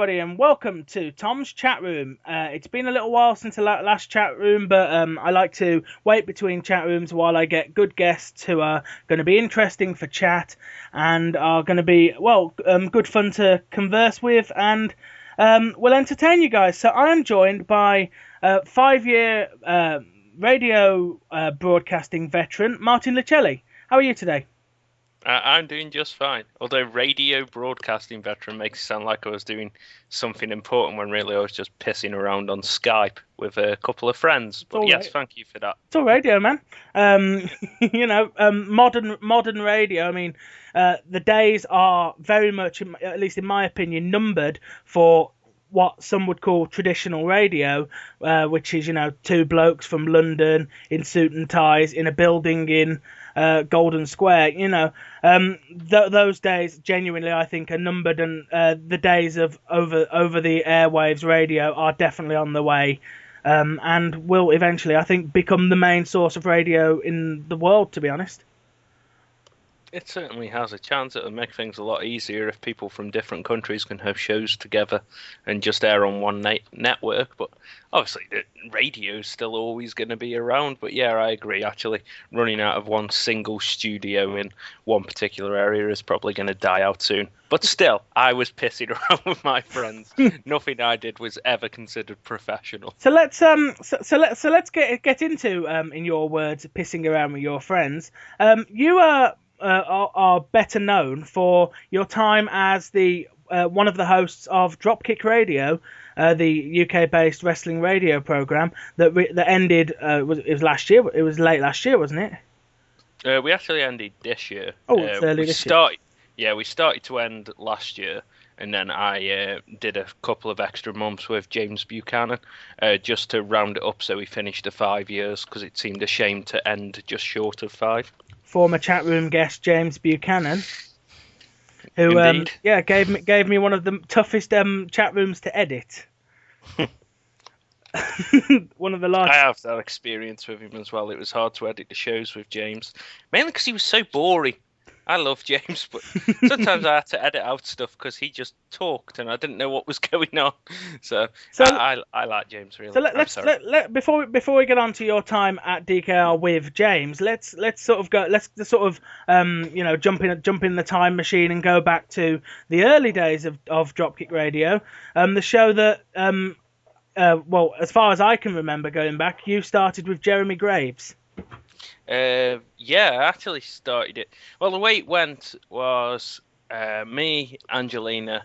everybody, and welcome to Tom's chat room. It's been a little while since the last chat room, but I like to wait between chat rooms while I get good guests who are going to be interesting for chat and are going to be, good fun to converse with and will entertain you guys. So I am joined by 5-year radio broadcasting veteran, Martyn Licchelli. How are you today? I'm doing just fine. Although radio broadcasting veteran makes it sound like I was doing something important when really I was just pissing around on Skype with a couple of friends. But yes, thank you for that. It's all radio, man. Modern radio. I mean, the days are very much, at least in my opinion, numbered for what some would call traditional radio, which is, two blokes from London in suit and ties in a building in Golden Square. Those days genuinely I think are numbered, and the days of over the airwaves radio are definitely on the way, and will eventually, I think, become the main source of radio in the world, to be honest. It certainly has a chance. It'll make things a lot easier if people from different countries can have shows together and just air on one network. But obviously, the radio's still always going to be around. But yeah, I agree. Actually, running out of one single studio in one particular area is probably going to die out soon. But still, I was pissing around with my friends. Nothing I did was ever considered professional. So let's get into, in your words, pissing around with your friends. You are better known for your time as the one of the hosts of Dropkick Radio, the UK-based wrestling radio program that ended. It was last year. It was late last year, wasn't it? We actually ended this year. Oh, it's early this year. Yeah, we started to end last year, and then I did a couple of extra months with James Buchanan, just to round it up so we finished the 5 years, because it seemed a shame to end just short of 5. Former chat room guest James Buchanan, who gave me one of the toughest chat rooms to edit. One of the largest. I have that experience with him as well. It was hard to edit the shows with James, mainly because he was so boring. I love James, but sometimes I had to edit out stuff because he just talked and I didn't know what was going on. So I like James really. So before we get on to your time at DKR with James, let's jump in the time machine and go back to the early days of Dropkick Radio, the show that as far as I can remember going back, you started with Jeremy Graves. Yeah, I actually started it. Well, the way it went was me, Angelina,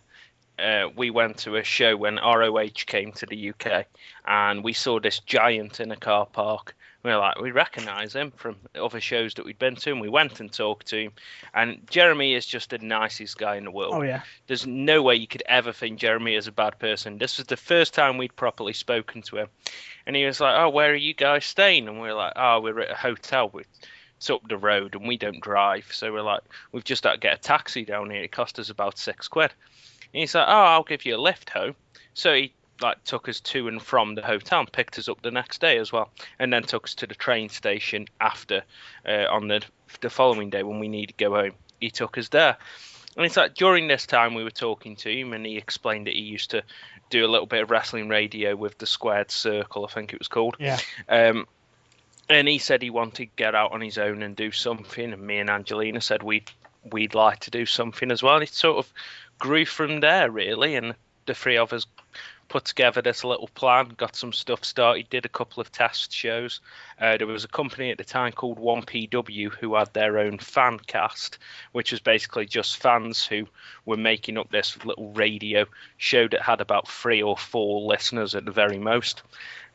we went to a show when ROH came to the UK, and we saw this giant in a car park. We recognise him from other shows that we'd been to, and we went and talked to him. And Jeremy is just the nicest guy in the world. Oh, yeah. There's no way you could ever think Jeremy is a bad person. This was the first time we'd properly spoken to him. And he was like, "Oh, where are you guys staying?" And we were like, "Oh, we're at a hotel. It's up the road, and we don't drive." So we're like, "We've just got to get a taxi down here. It cost us about £6." And he's like, "Oh, I'll give you a lift home." So he took us to and from the hotel and picked us up the next day as well, and then took us to the train station after on the following day when we needed to go home. He took us there. And it's like during this time we were talking to him, and he explained that he used to do a little bit of wrestling radio with the Squared Circle, I think it was called. Yeah. And he said he wanted to get out on his own and do something, and me and Angelina said we'd like to do something as well. It sort of grew from there, really, and the three of us put together this little plan, got some stuff started, did a couple of test shows. There was a company at the time called 1PW who had their own fan cast, which was basically just fans who were making up this little radio show that had about 3 or 4 listeners at the very most.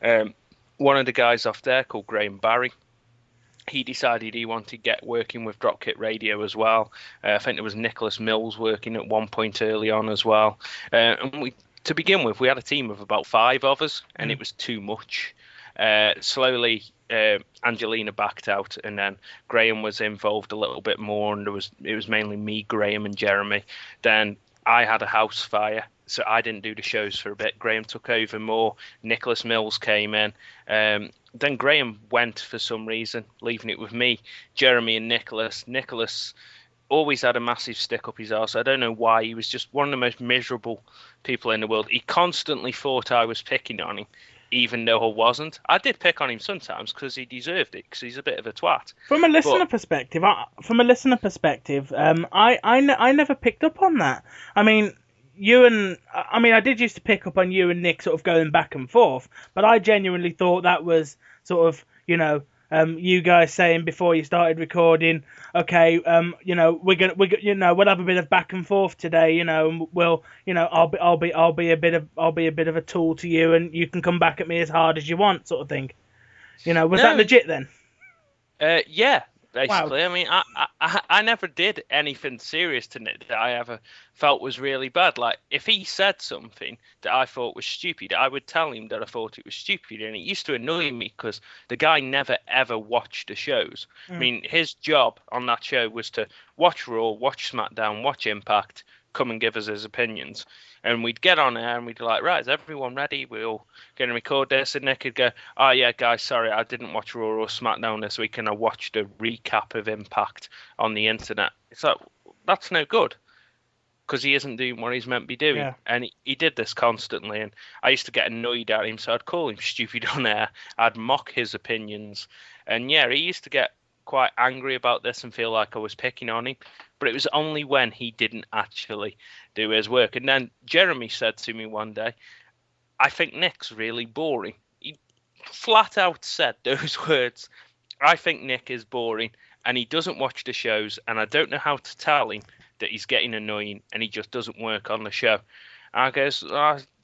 One of the guys off there, called Graham Barry, he decided he wanted to get working with Dropkick Radio as well. I think there was Nicholas Mills working at one point early on as well. And to begin with, we had a team of about 5 of us, and it was too much. Slowly, Angelina backed out, and then Graham was involved a little bit more, and it was mainly me, Graham, and Jeremy. Then I had a house fire, so I didn't do the shows for a bit. Graham took over more. Nicholas Mills came in. Then Graham went for some reason, leaving it with me, Jeremy, and Nicholas. Nicholas always had a massive stick up his arse. I don't know why. He was just one of the most miserable people in the world. He constantly thought I was picking on him, even though I wasn't. I did pick on him sometimes because he deserved it, because he's a bit of a twat. From a listener But perspective, I never picked up on that. I mean, I did used to pick up on you and Nick sort of going back and forth, but I genuinely thought that was sort of, you guys saying before you started recording, okay, we'll have a bit of back and forth today, and we'll, I'll be a bit of a tool to you, and you can come back at me as hard as you want, sort of thing. Was that no, legit then? yeah, Wow. basically. I mean, I never did anything serious to Nick that I ever felt was really bad. Like, if he said something that I thought was stupid, I would tell him that I thought it was stupid. And it used to annoy me because the guy never ever watched the shows. I mean, his job on that show was to watch Raw, watch SmackDown, watch Impact, come and give us his opinions. And we'd get on there and we'd be like, right, is everyone ready? We're all going to record this. And Nick would go, oh, yeah, guys, sorry, I didn't watch Raw or SmackDown this week, and I watched a recap of Impact on the internet. It's like, that's no good, because he isn't doing what he's meant to be doing. Yeah. And he did this constantly. And I used to get annoyed at him, so I'd call him stupid on air. I'd mock his opinions. And yeah, he used to get quite angry about this and feel like I was picking on him. But it was only when he didn't actually do his work. And then Jeremy said to me one day, I think Nick's really boring. He flat out said those words. I think Nick is boring and he doesn't watch the shows, and I don't know how to tell him that he's getting annoying and he just doesn't work on the show. I guess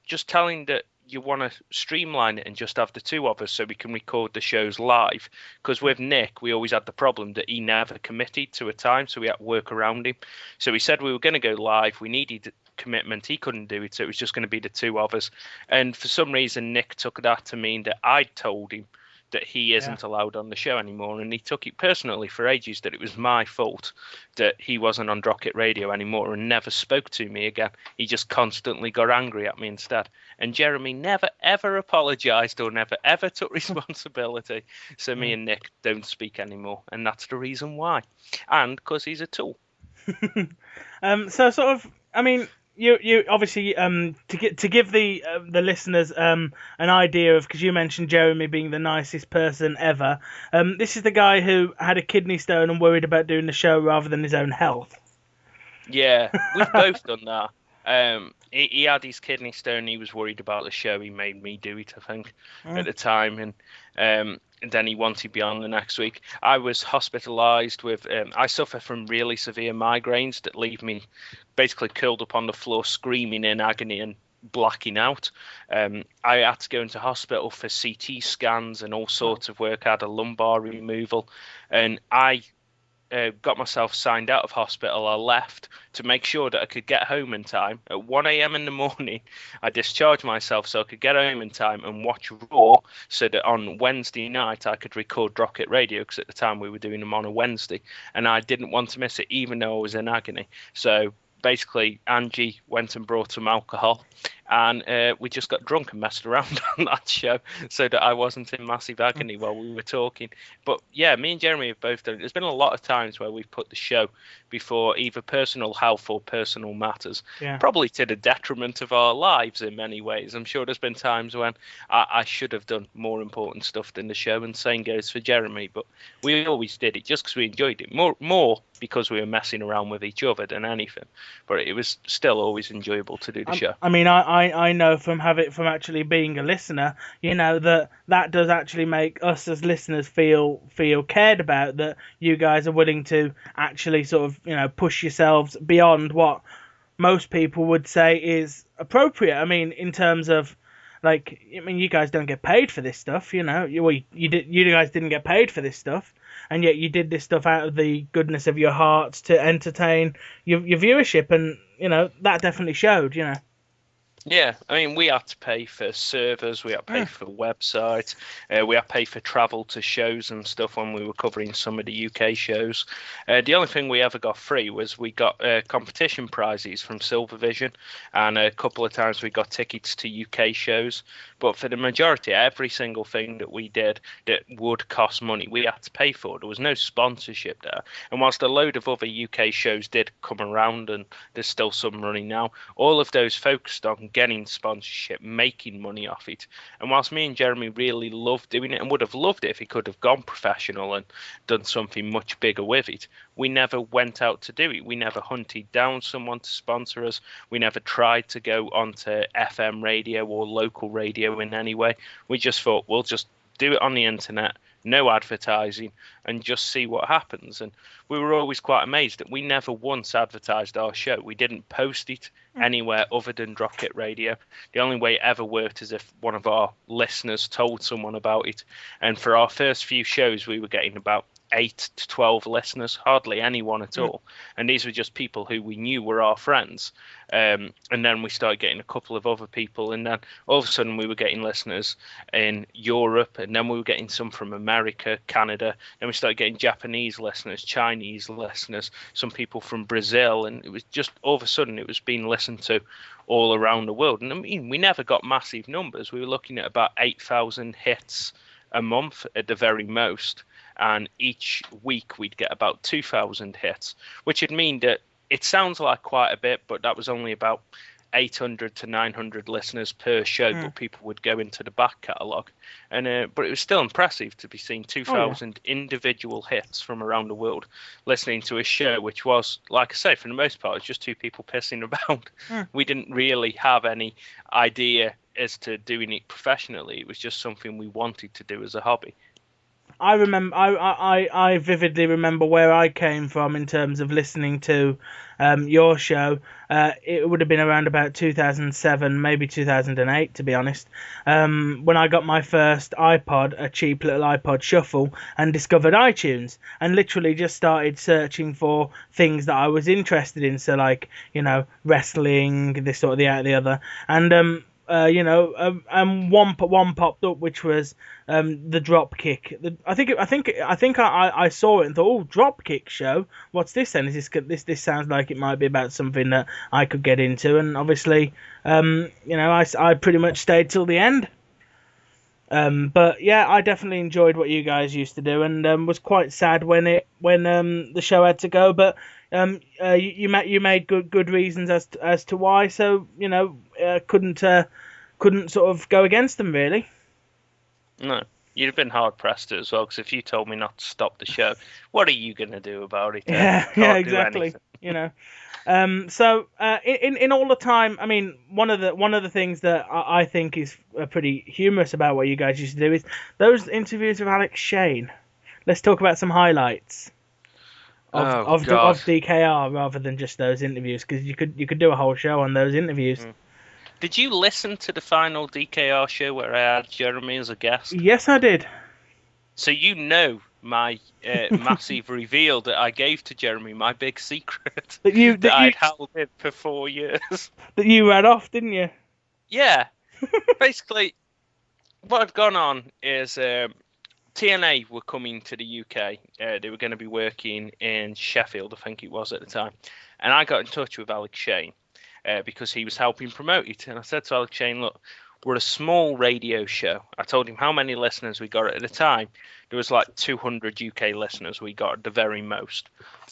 just tell him that you want to streamline it and just have the two of us so we can record the shows live. Because with Nick, we always had the problem that he never committed to a time, so we had to work around him. So we said we were going to go live. We needed commitment. He couldn't do it, so it was just going to be the two of us. And for some reason, Nick took that to mean that I'd told him that he isn't allowed on the show anymore, and he took it personally for ages that it was my fault that he wasn't on Rocket Radio anymore, and never spoke to me again. He just constantly got angry at me instead. And Jeremy never ever apologized or never ever took responsibility. So me and Nick don't speak anymore, and that's the reason why. And because he's a tool. So sort of, I mean, you obviously to give the listeners an idea of, because you mentioned Jeremy being the nicest person ever. This is the guy who had a kidney stone and worried about doing the show rather than his own health. Yeah, we've both done that. He had his kidney stone. He was worried about the show. He made me do it, I think, at the time, and then he wanted to be on the next week. I was hospitalised with. I suffer from really severe migraines that leave me basically curled up on the floor, screaming in agony and blacking out. I had to go into hospital for CT scans and all sorts of work. I had a lumbar removal, and I got myself signed out of hospital. I left to make sure that I could get home in time. At 1 a.m. in the morning, I discharged myself so I could get home in time and watch Raw, so that on Wednesday night I could record Rocket Radio, because at the time we were doing them on a Wednesday, and I didn't want to miss it even though I was in agony. So basically Angie went and brought some alcohol, and we just got drunk and messed around on that show so that I wasn't in massive agony while we were talking. But yeah, me and Jeremy have both done it. There's been a lot of times where we've put the show before either personal health or personal matters, probably to the detriment of our lives in many ways. I'm sure there's been times when I should have done more important stuff than the show, and same goes for Jeremy, but we always did it just because we enjoyed it, more because we were messing around with each other than anything. But it was still always enjoyable to do the show. I mean, I know from actually being a listener, that does actually make us as listeners feel cared about, that you guys are willing to actually sort of, push yourselves beyond what most people would say is appropriate. I mean, in terms of, like, you guys don't get paid for this stuff, you guys didn't get paid for this stuff, and yet you did this stuff out of the goodness of your hearts to entertain your viewership, and that definitely showed. Yeah, I mean, we had to pay for servers, we had to pay Mm. for websites, we had to pay for travel to shows and stuff when we were covering some of the UK shows. The only thing we ever got free was we got competition prizes from Silvervision, and a couple of times we got tickets to UK shows. But for the majority, every single thing that we did that would cost money, we had to pay for. There was no sponsorship there. And whilst a load of other UK shows did come around, and there's still some running now, all of those focused on getting sponsorship, making money off it. And whilst me and Jeremy really loved doing it and would have loved it if he could have gone professional and done something much bigger with it, we never went out to do it. We never hunted down someone to sponsor us. We never tried to go onto FM radio or local radio in any way. We just thought we'll just do it on the internet, no advertising, and just see what happens. And we were always quite amazed that we never once advertised our show. We didn't post it anywhere other than Dropkick Radio. The only way it ever worked is if one of our listeners told someone about it. And for our first few shows, we were getting about 8 to 12 listeners, hardly anyone at all. And these were just people who we knew were our friends. And then we started getting a couple of other people, and then all of a sudden we were getting listeners in Europe, and then we were getting some from America, Canada. Then we started getting Japanese listeners, Chinese listeners, some people from Brazil, and it was just all of a sudden it was being listened to all around the world. And I mean, we never got massive numbers. We were looking at about 8,000 hits a month at the very most, and each week we'd get about 2,000 hits, which would mean that it sounds like quite a bit, but that was only about 800 to 900 listeners per show, but people would go into the back catalogue. And but it was still impressive to be seeing 2,000 individual hits from around the world listening to a show, which was, like I say, for the most part, it was just two people pissing about. We didn't really have any idea as to doing it professionally. It was just something we wanted to do as a hobby. I remember. I vividly remember where I came from in terms of listening to your show. It would have been around about 2007, maybe 2008, to be honest. When I got my first iPod, a cheap little iPod Shuffle, and discovered iTunes, and literally just started searching for things that I was interested in. So, like, wrestling, this sort of the out of the other, and one popped up, which was the Dropkick. I think I saw it and thought, oh, Dropkick show. What's this then? Is this sounds like it might be about something that I could get into, and obviously, I pretty much stayed till the end. But yeah, I definitely enjoyed what you guys used to do, and was quite sad when the show had to go. But you made good reasons as to why. So couldn't sort of go against them really. No, you'd have been hard pressed to as well, because if you told me not to stop the show, what are you going to do about it? Yeah, exactly. So in all the time, I mean, one of the things that I think is pretty humorous about what you guys used to do is those interviews with Alex Shane. Let's talk about some highlights of DKR rather than just those interviews, because you could do a whole show on those interviews. Did you listen to the final DKR show where I had Jeremy as a guest? Yes, I did. So my massive reveal that I gave to Jeremy, my big secret that I'd held in for 4 years. That you ran off, didn't you? Yeah. Basically, what had gone on is TNA were coming to the UK. They were going to be working in Sheffield, I think it was at the time. And I got in touch with Alex Shane because he was helping promote it. And I said to Alex Shane, look, we're a small radio show. I told him how many listeners we got at the time. There was like 200 UK listeners we got at the very most.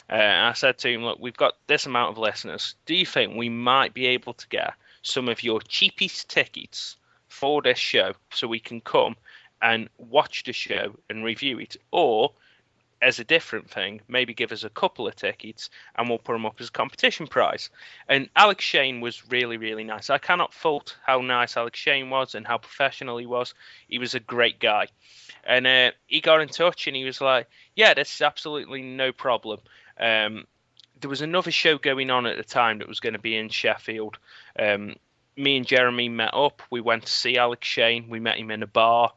And I said to him, look, we've got this amount of listeners. Do you think we might be able to get some of your cheapest tickets for this show so we can come and watch the show and review it? Or, as a different thing, maybe give us a couple of tickets and we'll put them up as a competition prize. And Alex Shane was really, really nice. I cannot fault how nice Alex Shane was and how professional he was. He was a great guy. And he got in touch and he was like, yeah, this is absolutely no problem. There was another show going on at the time that was going to be in Sheffield. Me and Jeremy met up. We went to see Alex Shane. We met him in a bar.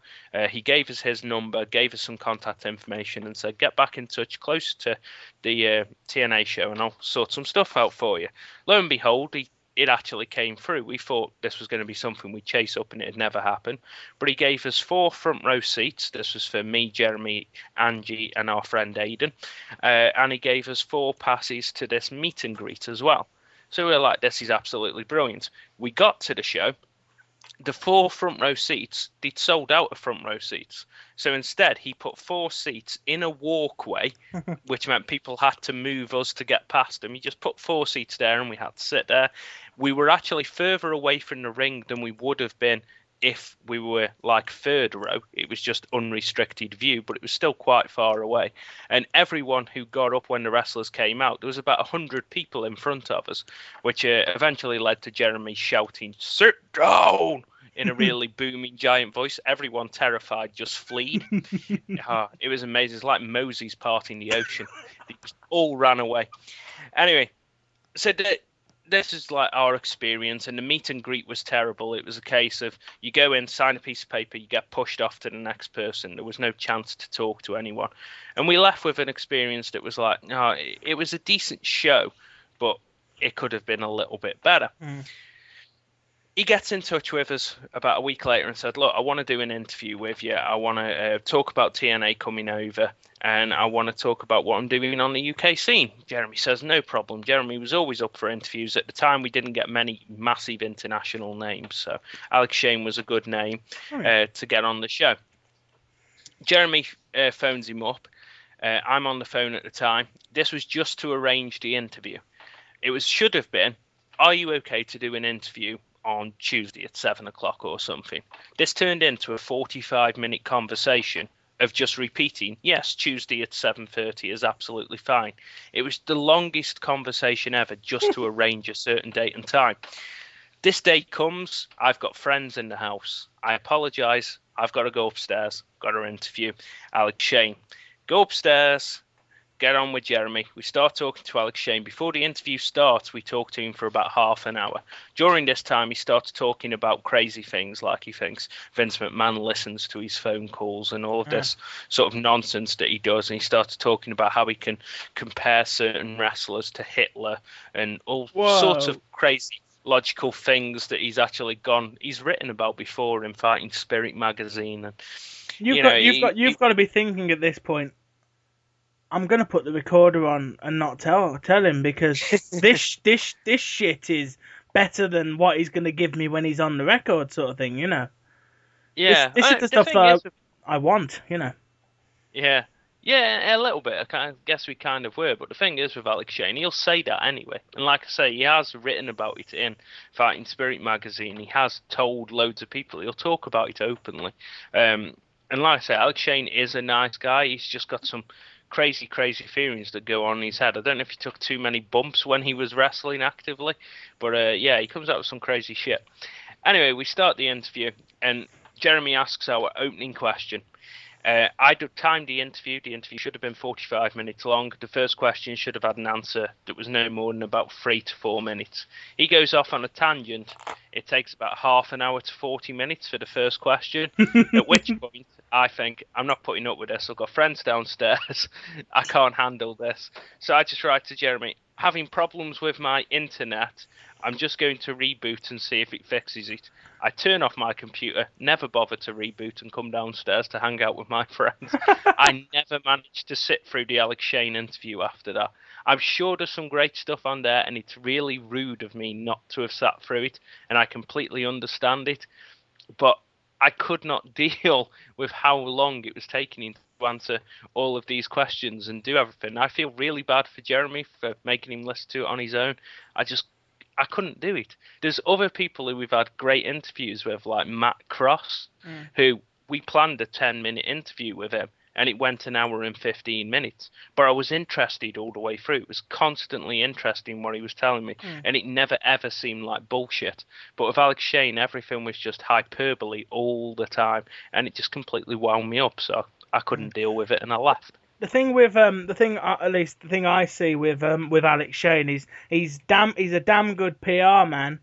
He gave us his number, gave us some contact information, and said, get back in touch close to the TNA show and I'll sort some stuff out for you. Lo and behold, he it actually came through. We thought this was going to be something we'd chase up and it'd never happen. But he gave us 4 front row seats. This was for me, Jeremy, Angie, and our friend Aidan. And he gave us 4 passes to this meet and greet as well. So we were like, this is absolutely brilliant. We got to the show. The 4 front row seats, they'd sold out of front row seats. So instead, he put 4 seats in a walkway, which meant people had to move us to get past him. He just put 4 seats there and we had to sit there. We were actually further away from the ring than we would have been if we were like 3rd row. It was just unrestricted view, but it was still quite far away. And everyone who got up when the wrestlers came out, there was about 100 people in front of us, which eventually led to Jeremy shouting, "Sit down!" in a really booming giant voice. Everyone terrified just fled. It was amazing. It's like Moses parting the ocean. They just all ran away. Anyway, so this is like our experience, and the meet and greet was terrible. It was a case of you go in, sign a piece of paper, you get pushed off to the next person. There was no chance to talk to anyone. And we left with an experience that was like, it was a decent show, but it could have been a little bit better. He gets in touch with us about a week later and said, look, I want to do an interview with you. I want to talk about TNA coming over, and I want to talk about what I'm doing on the UK scene. Jeremy says, no problem. Jeremy was always up for interviews. At the time, we didn't get many massive international names, so Alex Shane was a good name to get on the show. Jeremy phones him up. I'm on the phone at the time. This was just to arrange the interview. It should have been, are you okay to do an interview on Tuesday at 7 o'clock or something? This turned into a 45-minute conversation of just repeating, yes, Tuesday at 7:30 is absolutely fine. It was the longest conversation ever just to arrange a certain date and time. This day comes, I've got friends in the house. I apologise, I've got to go upstairs, got to interview Alex Shane. Go upstairs, get on with Jeremy. We start talking to Alex Shane. Before the interview starts, we talk to him for about half an hour. During this time, he starts talking about crazy things, like he thinks Vince McMahon listens to his phone calls and all of this sort of nonsense that he does. And he starts talking about how he can compare certain wrestlers to Hitler and all sorts of crazy logical things that he's written about before in Fighting Spirit magazine. And you've got to be thinking at this point, I'm gonna put the recorder on and not tell him, because this shit is better than what he's gonna give me when he's on the record, sort of thing, you know. Yeah, this is the stuff that I want, you know. Yeah, a little bit. I guess we kind of were, but the thing is with Alex Shane, he'll say that anyway. And like I say, he has written about it in Fighting Spirit magazine. He has told loads of people. He'll talk about it openly. And like I say, Alex Shane is a nice guy. He's just got some crazy feelings that go on in his head. I don't know if he took too many bumps when he was wrestling actively, but he comes out with some crazy shit. Anyway, we start the interview, and Jeremy asks our opening question. I timed the interview. The interview should have been 45 minutes long. The first question should have had an answer that was no more than about 3 to 4 minutes. He goes off on a tangent. It takes about half an hour to 40 minutes for the first question, at which point I think, I'm not putting up with this. I've got friends downstairs. I can't handle this. So I just write to Jeremy, having problems with my internet. I'm just going to reboot and see if it fixes it. I turn off my computer, never bother to reboot, and come downstairs to hang out with my friends. I never managed to sit through the Alex Shane interview after that. I'm sure there's some great stuff on there, and it's really rude of me not to have sat through it, and I completely understand it. But I could not deal with how long it was taking him to answer all of these questions and do everything. I feel really bad for Jeremy for making him listen to it on his own. I couldn't do it. There's other people who we've had great interviews with, like Matt Cross, who we planned a 10-minute interview with him, and it went an hour and 15 minutes. But I was interested all the way through. It was constantly interesting what he was telling me, and it never ever seemed like bullshit. But with Alex Shane, everything was just hyperbole all the time, and it just completely wound me up. So I couldn't deal with it, and I left. The thing with the thing I see with Alex Shane is he's a damn good PR man,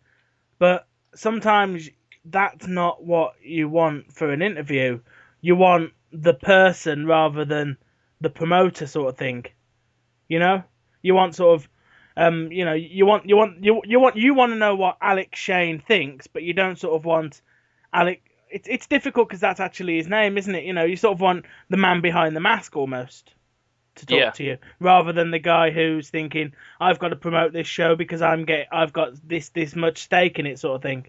but sometimes that's not what you want for an interview. You want the person rather than the promoter, sort of thing. You know, you want sort of You want to know what Alex Shane thinks, but you don't sort of want Alex. It's difficult because that's actually his name, isn't it? You sort of want the man behind the mask almost to talk to you, rather than the guy who's thinking, I've got to promote this show because I've got this much stake in it, sort of thing.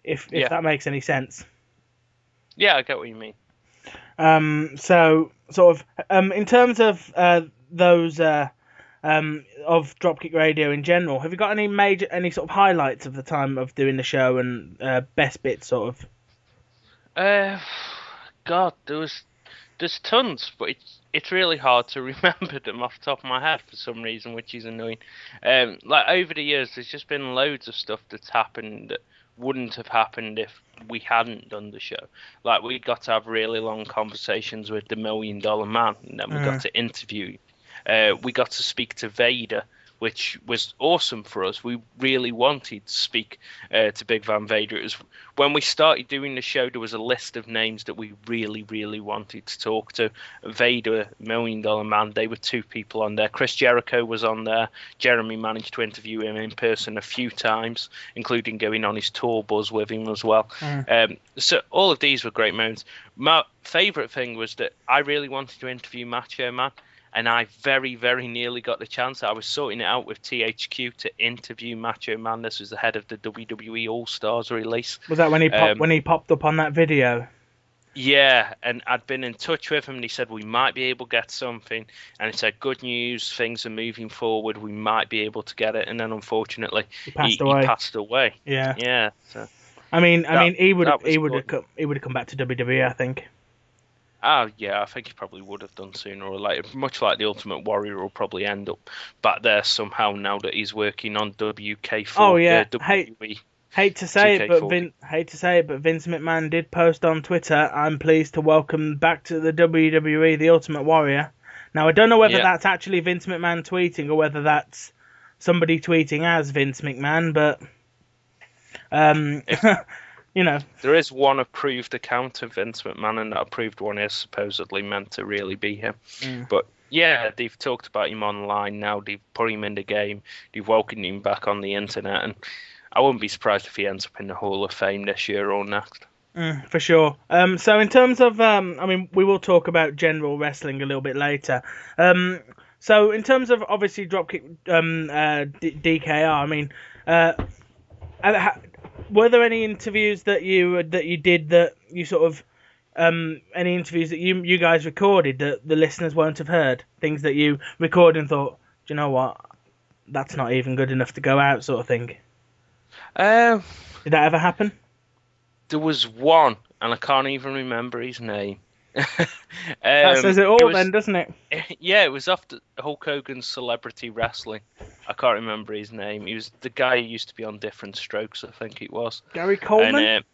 If that makes any sense. Yeah, I get what you mean. So sort of in terms of those of Dropkick Radio in general, have you got any sort of highlights of the time of doing the show and best bits sort of? God, there's tons, but it's really hard to remember them off the top of my head for some reason, which is annoying. Like over the years, there's just been loads of stuff that's happened that wouldn't have happened if we hadn't done the show. Like we got to have really long conversations with the $1 Million Man, and then we got to interview. We got to speak to Vader, which was awesome for us. We really wanted to speak to Big Van Vader. It was when we started doing the show, there was a list of names that we really, really wanted to talk to. Vader, $1 Million Man, they were two people on there. Chris Jericho was on there. Jeremy managed to interview him in person a few times, including going on his tour bus with him as well. So all of these were great moments. My favourite thing was that I really wanted to interview Macho Man. And I very, very nearly got the chance. I was sorting it out with THQ to interview Macho Man. This was ahead of the WWE All Stars release. Was that when he popped up on that video? Yeah, and I'd been in touch with him, and he said we might be able to get something. And he said, good news, things are moving forward. We might be able to get it. And then, unfortunately, he passed away. Yeah. So I mean, he would have come back to WWE, I think. Oh, yeah, I think he probably would have done sooner or later. Much like the Ultimate Warrior will probably end up back there somehow now that he's working on WK4. Oh, yeah. WWE. Hate to say it, but Vince McMahon did post on Twitter, I'm pleased to welcome back to the WWE the Ultimate Warrior. Now, I don't know whether that's actually Vince McMahon tweeting or whether that's somebody tweeting as Vince McMahon, but... There is one approved account of Vince McMahon, and that approved one is supposedly meant to really be him. But yeah, they've talked about him online now. They've put him in the game. They've welcomed him back on the internet, and I wouldn't be surprised if he ends up in the Hall of Fame this year or next. For sure. So in terms of, we will talk about general wrestling a little bit later. So in terms of obviously Dropkick DKR, were there any interviews that you did that you sort of any interviews that you guys recorded that the listeners won't have heard? Things that you recorded and thought, do you know what? That's not even good enough to go out, sort of thing. Did that ever happen? There was one, and I can't even remember his name. That says it all, then, doesn't it? Yeah, it was after Hulk Hogan's Celebrity Wrestling. I can't remember his name. He was the guy who used to be on Different Strokes, I think it was. Gary Coleman? And,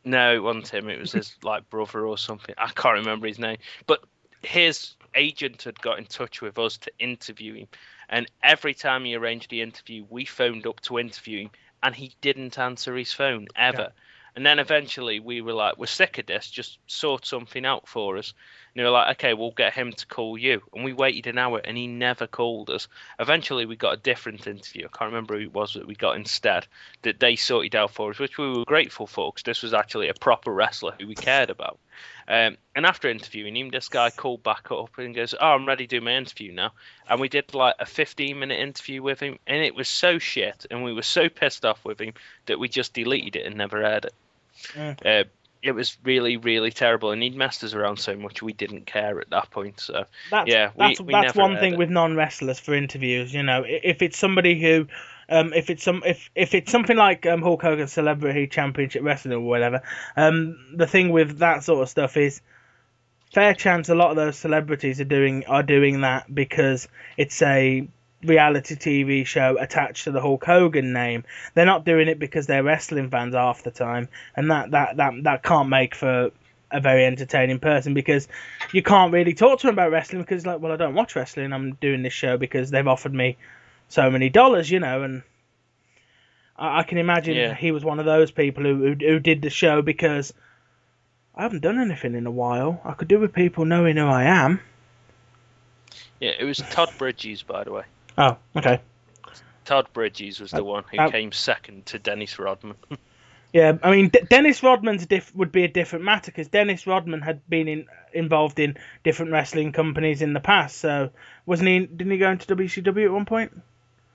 no, it wasn't him. It was his brother or something. I can't remember his name. But his agent had got in touch with us to interview him. And every time he arranged the interview, we phoned up to interview him, and he didn't answer his phone, ever. Yeah. And then eventually we were like, we're sick of this, just sort something out for us. And they were like, okay, we'll get him to call you. And we waited an hour, and he never called us. Eventually we got a different interview. I can't remember who it was that we got instead, that they sorted out for us, which we were grateful for, because this was actually a proper wrestler who we cared about. And after interviewing him, this guy called back up and goes, oh, I'm ready to do my interview now. And we did like a 15-minute interview with him, and it was so shit, and we were so pissed off with him that we just deleted it and never aired it. It was really, really terrible, and he'd messed us around so much we didn't care at that point. So that's one thing with non-wrestlers for interviews. If it's somebody who, if it's something like Hulk Hogan's Celebrity Championship Wrestling or whatever, the thing with that sort of stuff is, fair chance a lot of those celebrities are doing that because it's a reality TV show attached to the Hulk Hogan name. They're not doing it because they're wrestling fans half the time, and that can't make for a very entertaining person, because you can't really talk to them about wrestling because, like, well, I don't watch wrestling. I'm doing this show because they've offered me so many dollars, and I can imagine he was one of those people who did the show because I haven't done anything in a while. I could do with people knowing who I am. Yeah, it was Todd Bridges, by the way. Oh, okay. Todd Bridges was the That, one who that, came second to Dennis Rodman. yeah, I mean, Dennis Rodman's would be a different matter because Dennis Rodman had been involved in different wrestling companies in the past. So wasn't he? Didn't he go into WCW at one point?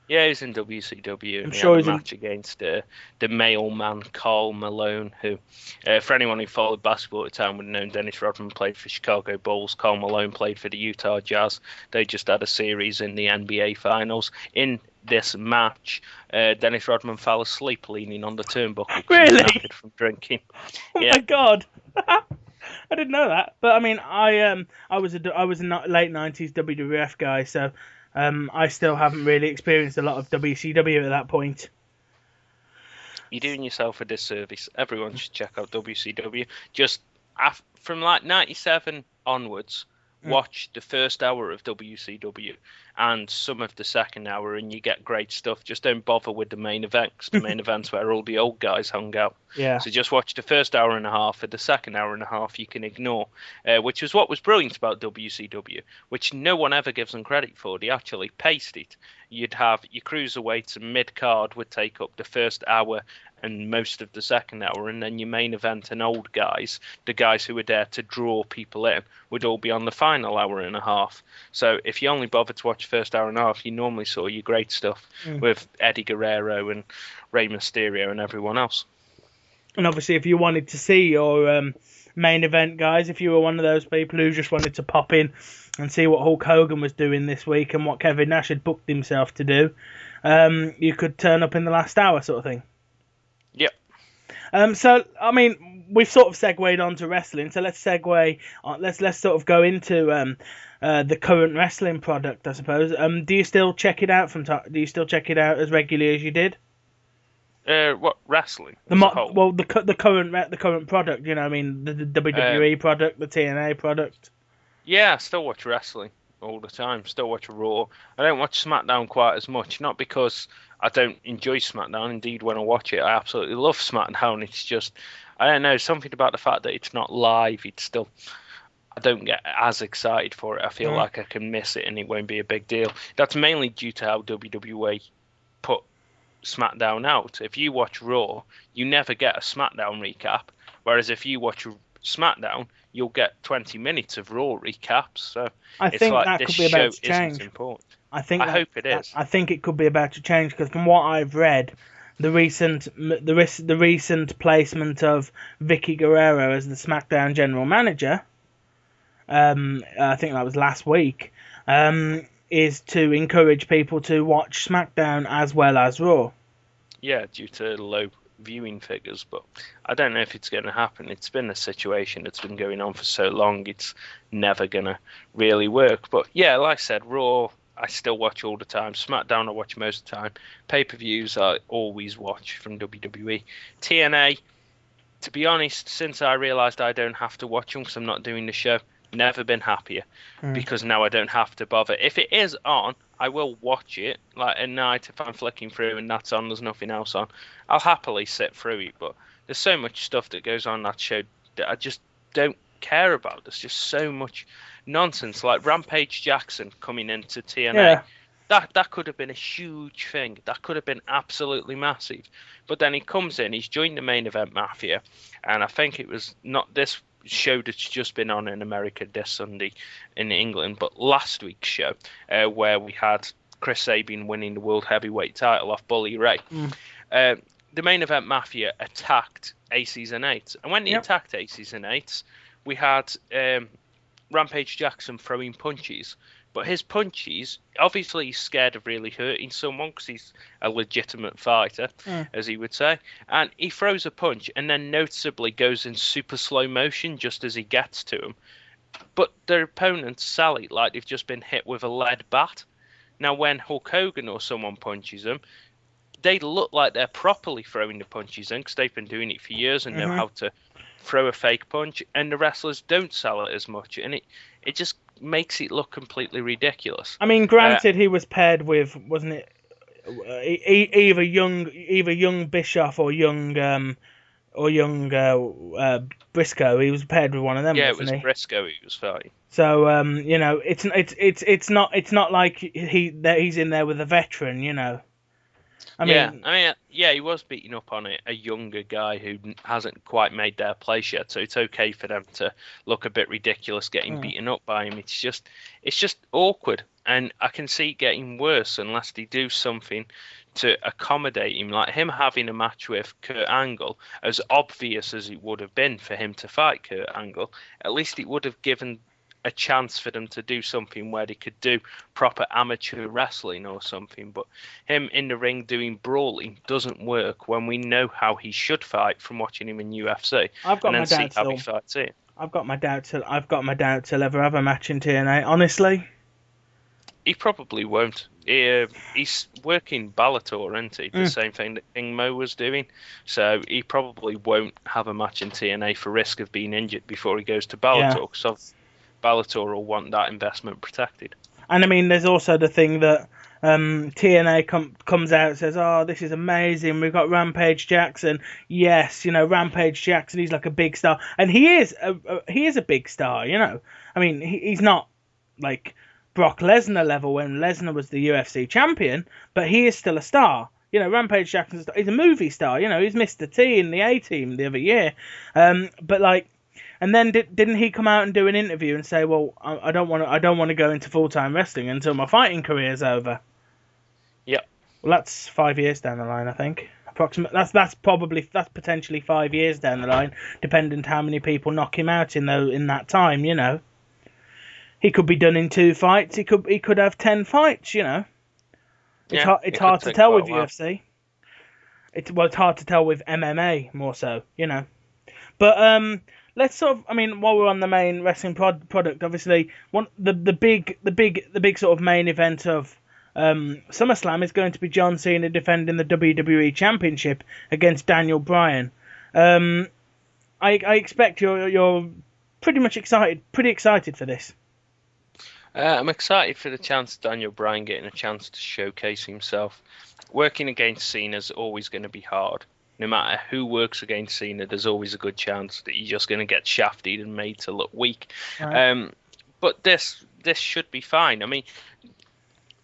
Yeah, he was in WCW I'm and he sure had a he's in. match against the mailman Carl Malone, who, for anyone who followed basketball at the time, would have known Dennis Rodman played for Chicago Bulls. Carl Malone played for the Utah Jazz. They just had a series in the NBA Finals. In this match, Dennis Rodman fell asleep leaning on the turnbuckle because he was Really? knackered from drinking. Oh Yeah, my god. I didn't know that, but I mean, I was a late '90s WWF guy, so I still haven't really experienced a lot of WCW at that point. you're doing yourself a disservice. Everyone should check out WCW. Just from like 97 onwards, watch the first hour of WCW and some of the second hour, and you get great stuff. Just don't bother with the main event, 'cause the main event's where all the old guys hung out. Yeah. So just watch the first hour and a half, and the second hour and a half you can ignore, which was what was brilliant about WCW, which no one ever gives them credit for. They actually paced it. You'd have your cruiserweights and mid-card would take up the first hour and most of the second hour, and then your main event and old guys, the guys who were there to draw people in, would all be on the final hour and a half. So if you only bothered to watch the first hour and a half, you normally saw your great stuff with Eddie Guerrero and Rey Mysterio and everyone else. And obviously, if you wanted to see your main event guys, if you were one of those people who just wanted to pop in and see what Hulk Hogan was doing this week and what Kevin Nash had booked himself to do, you could turn up in the last hour, sort of thing. Yep. So I mean, we've sort of segued onto wrestling, so let's segue. Let's sort of go into the current wrestling product, I suppose. Do you still check it out Do you still check it out as regularly as you did? What wrestling? As a whole? Well, the current product. You know, I mean, the WWE product, the TNA product. Yeah, I still watch wrestling all the time. Still watch Raw. I don't watch SmackDown quite as much, not because I don't enjoy SmackDown. Indeed, when I watch it, I absolutely love SmackDown. It's just, I don't know, something about the fact that it's not live. It's still, I don't get as excited for it. I feel like I can miss it and it won't be a big deal. That's mainly due to how WWE put SmackDown out. If you watch Raw, you never get a SmackDown recap, whereas if you watch SmackDown, you'll get 20 minutes of Raw recaps. So I it's think like that this could be show about to change. isn't important. I hope it is. I think it could be about to change because from what I've read, the recent placement of Vicky Guerrero as the SmackDown general manager, I think that was last week, is to encourage people to watch SmackDown as well as Raw. Yeah, due to low viewing figures, but I don't know if it's going to happen. It's been a situation that's been going on for so long, it's never going to really work. But yeah, like I said, Raw, I still watch all the time. SmackDown, I watch most of the time. Pay-per-views, I always watch from WWE. TNA, to be honest, since I realised I don't have to watch them because I'm not doing the show, never been happier because now I don't have to bother. If it is on, I will watch it. Like at night, if I'm flicking through and that's on, there's nothing else on, I'll happily sit through it. But there's so much stuff that goes on that show that I just don't care about. There's just so much nonsense. Like Rampage Jackson coming into TNA. Yeah. That could have been a huge thing. That could have been absolutely massive. But then he comes in, he's joined the main event mafia, and I think it was not this show that's just been on in America this Sunday in England, but last week's show where we had Chris Sabin winning the World Heavyweight title off Bully Ray. The main event mafia attacked Aces and Eights, and when they attacked Aces and Eights, we had Rampage Jackson throwing punches. But his punches, obviously he's scared of really hurting someone because he's a legitimate fighter, as he would say. And he throws a punch and then noticeably goes in super slow motion just as he gets to him. But their opponents sell it like they've just been hit with a lead bat. Now, when Hulk Hogan or someone punches them, they look like they're properly throwing the punches in because they've been doing it for years and know how to throw a fake punch. And the wrestlers don't sell it as much. And it just makes it look completely ridiculous. I mean, granted, he was paired with, wasn't it, either young Bischoff or young or young Briscoe. He was paired with one of them, Yeah, it wasn't was he? Briscoe he was fighting. So it's not like he's in there with a veteran, you know. I Yeah, mean, I mean, yeah, he was beating up on a younger guy who hasn't quite made their place yet, so it's okay for them to look a bit ridiculous getting mm, beaten up by him. It's just awkward, and I can see it getting worse unless they do something to accommodate him, like him having a match with Kurt Angle, as obvious as it would have been for him to fight Kurt Angle. At least it would have given a chance for them to do something where they could do proper amateur wrestling or something, but him in the ring doing brawling doesn't work when we know how he should fight from watching him in UFC I've got and my then see doubts how he still. fights here. I've got my doubts. I've got my doubts he'll ever have a match in TNA. Honestly. He probably won't. He's working Bellator, isn't he? The Mm, same thing that King Mo was doing. So he probably won't have a match in TNA for risk of being injured before he goes to yeah. Bellator. So Bellator will want that investment protected. And I mean, there's also the thing that TNA comes out and says, "Oh, this is amazing. We've got Rampage Jackson." Yes, you know, Rampage Jackson. He's like a big star, and he is a big star. You know, I mean, he's not like Brock Lesnar level when Lesnar was the UFC champion, but he is still a star. You know, Rampage Jackson is a movie star. You know, he's Mr. T in the A Team the other year. But like, and then didn't he come out and do an interview and say, "Well, I don't want to go into full time wrestling until my fighting career's over." Yeah, Well, that's 5 years down the line, I think. Approximately. That's potentially 5 years down the line, depending how many people knock him out in that time. You know, he could be done in 2 fights. He could have 10 fights. You know, yeah, it's it could hard to take tell quite with a while. UFC. It's hard to tell with MMA more so. You know. But let's sort of. I mean, while we're on the main wrestling product, obviously, the big sort of main event of SummerSlam is going to be John Cena defending the WWE Championship against Daniel Bryan. Um, I expect you're pretty excited for this. I'm excited for the chance Daniel Bryan getting a chance to showcase himself. Working against Cena is always going to be hard. No matter who works against Cena, there's always a good chance that you're just going to get shafted and made to look weak. Right. But this should be fine. I mean,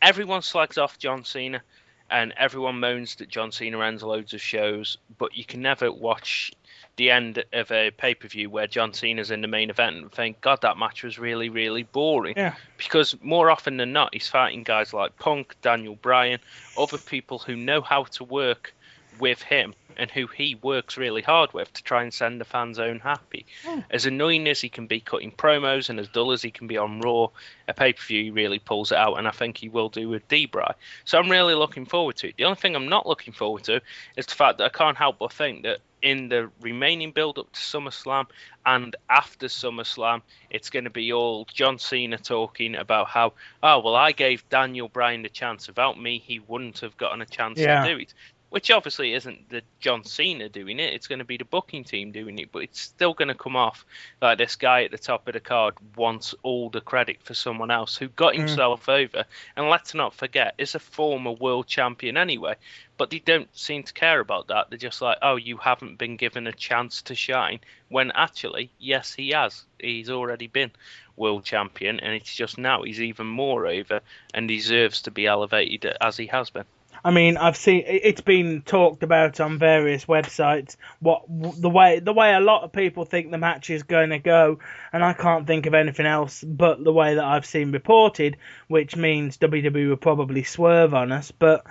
everyone slags off John Cena, and everyone moans that John Cena ends loads of shows, but you can never watch the end of a pay-per-view where John Cena's in the main event and think, God, that match was really, really boring. Yeah. Because more often than not, he's fighting guys like Punk, Daniel Bryan, other people who know how to work with him and who he works really hard with to try and send the fans home happy. As annoying as he can be cutting promos and as dull as he can be on Raw, a pay-per-view he really pulls it out, and I think he will do with D-Bry. So I'm really looking forward to it. The only thing I'm not looking forward to is the fact that I can't help but think that in the remaining build-up to SummerSlam and after SummerSlam, it's going to be all John Cena talking about how, oh, well, I gave Daniel Bryan the chance. Without me, he wouldn't have gotten a chance to Yeah. do it. Which obviously isn't the John Cena doing it. It's going to be the booking team doing it, but it's still going to come off like this guy at the top of the card wants all the credit for someone else who got himself over. And let's not forget, is a former world champion anyway. But they don't seem to care about that. They're just like, oh, you haven't been given a chance to shine. When actually, yes, he has. He's already been world champion, and it's just now he's even more over and deserves to be elevated as he has been. I mean, I've seen it's been talked about on various websites. The way a lot of people think the match is going to go, and I can't think of anything else but the way that I've seen reported, which means WWE will probably swerve on us. But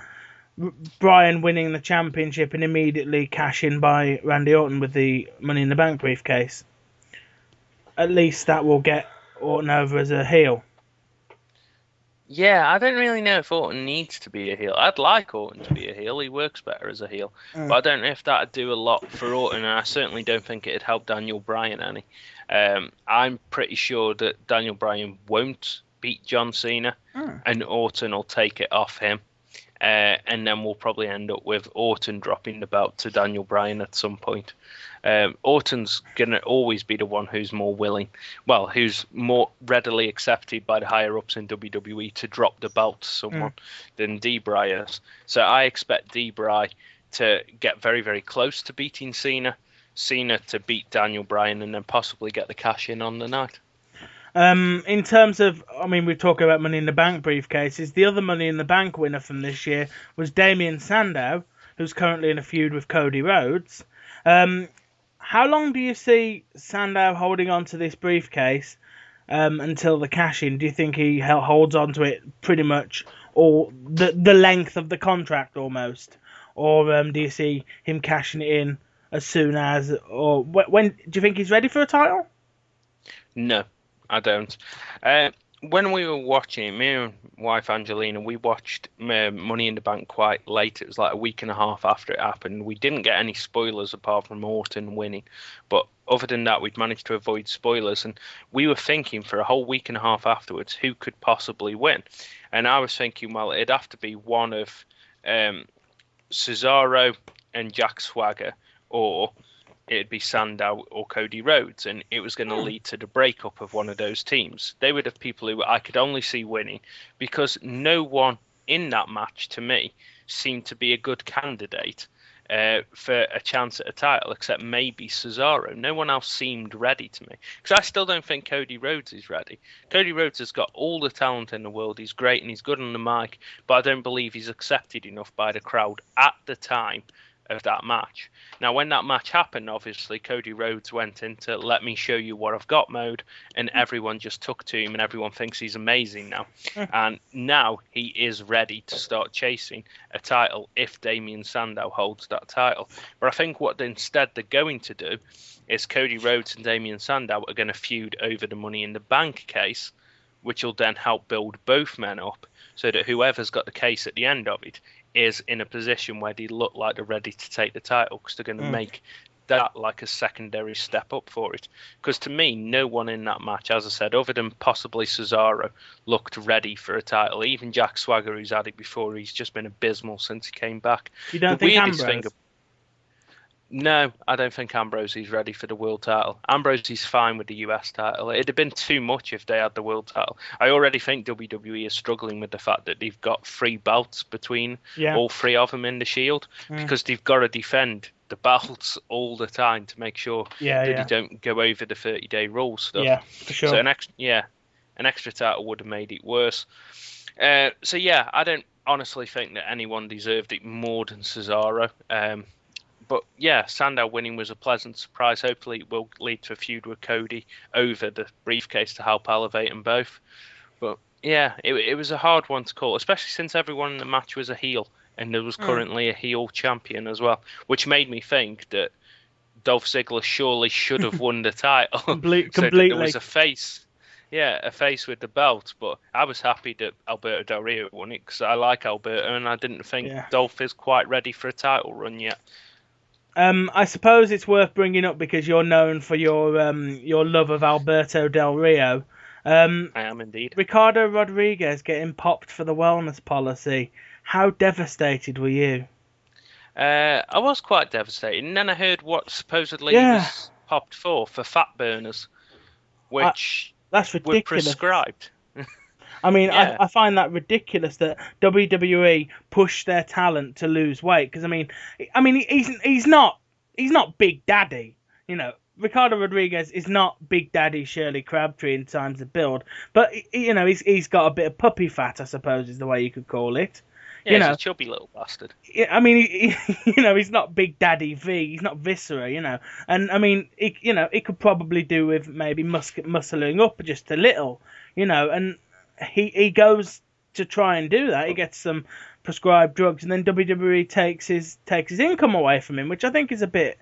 Bryan winning the championship and immediately cash in by Randy Orton with the Money in the Bank briefcase. At least that will get Orton over as a heel. Yeah, I don't really know if Orton needs to be a heel. I'd like Orton to be a heel. He works better as a heel. But I don't know if that'd do a lot for Orton, and I certainly don't think it'd help Daniel Bryan any. I'm pretty sure that Daniel Bryan won't beat John Cena, and Orton will take it off him. And then we'll probably end up with Orton dropping the belt to Daniel Bryan at some point. Orton's going to always be the one who's more willing, well, who's more readily accepted by the higher ups in WWE to drop the belt to someone than D-Bry is. So I expect D-Bry to get very, very close to beating Cena. Cena to beat Daniel Bryan and then possibly get the cash in on the night. In terms of, I mean, we're talking about Money in the Bank briefcases. The other Money in the Bank winner from this year was Damien Sandow, who's currently in a feud with Cody Rhodes. How long do you see Sandow holding on to this briefcase until the cash-in? Do you think he holds on to it pretty much all the length of the contract almost? Or do you see him cashing it in as soon as, or when, do you think he's ready for a title? No, I don't. When we were watching, me and wife Angelina, we watched Money in the Bank quite late. It was like a week and a half after it happened. We didn't get any spoilers apart from Orton winning. But other than that, we'd managed to avoid spoilers. And we were thinking for a whole week and a half afterwards, who could possibly win? And I was thinking, well, it'd have to be one of Cesaro and Jack Swagger, or it'd be Sandow or Cody Rhodes, and it was going to lead to the breakup of one of those teams. They would have people who I could only see winning, because no one in that match, to me, seemed to be a good candidate for a chance at a title, except maybe Cesaro. No one else seemed ready to me, because I still don't think Cody Rhodes is ready. Cody Rhodes has got all the talent in the world. He's great and he's good on the mic, but I don't believe he's accepted enough by the crowd at the time of that match. Now, when that match happened, obviously Cody Rhodes went into "let me show you what I've got" mode, and everyone just took to him, and everyone thinks he's amazing now. And now he is ready to start chasing a title if Damien Sandow holds that title. But I think what instead they're going to do is Cody Rhodes and Damien Sandow are going to feud over the Money in the Bank case, which will then help build both men up, so that whoever's got the case at the end of it is in a position where they look like they're ready to take the title, because they're going to make that like a secondary step up for it. Because to me, no one in that match, as I said, other than possibly Cesaro, looked ready for a title. Even Jack Swagger, who's had it before, he's just been abysmal since he came back. You don't think Ambrose? No, I don't think Ambrose is ready for the world title. Ambrose is fine with the US title. It'd have been too much if they had the world title. I already think WWE is struggling with the fact that they've got 3 belts between all 3 of them in the Shield, because they've got to defend the belts all the time to make sure that they don't go over the 30-day rule stuff. Yeah, for sure. So an extra title would have made it worse. So yeah, I don't honestly think that anyone deserved it more than Cesaro. But yeah, Sandow winning was a pleasant surprise. Hopefully it will lead to a feud with Cody over the briefcase to help elevate them both. But yeah, it was a hard one to call, especially since everyone in the match was a heel, and there was currently a heel champion as well, which made me think that Dolph Ziggler surely should have won the title. Completely. So that there was a face. Yeah, a face with the belt, but I was happy that Alberto Del Rio won it, because I like Alberto, and I didn't think Dolph is quite ready for a title run yet. I suppose it's worth bringing up because you're known for your love of Alberto Del Rio. I am indeed. Ricardo Rodriguez getting popped for the wellness policy. How devastated were you? I was quite devastated, and then I heard what supposedly he was popped for fat burners, which that's ridiculous. Were prescribed. I mean, I find that ridiculous that WWE push their talent to lose weight, because I mean, he's not Big Daddy, you know. Ricardo Rodriguez is not Big Daddy Shirley Crabtree in times of build, but you know, he's got a bit of puppy fat, I suppose is the way you could call it. Yeah, he's a chubby little bastard. I mean, he's not Big Daddy V. He's not Viscera, you know. And I mean, it could probably do with maybe muscling up just a little, you know. And he goes to try and do that. He gets some prescribed drugs, and then WWE takes his income away from him, which I think is a bit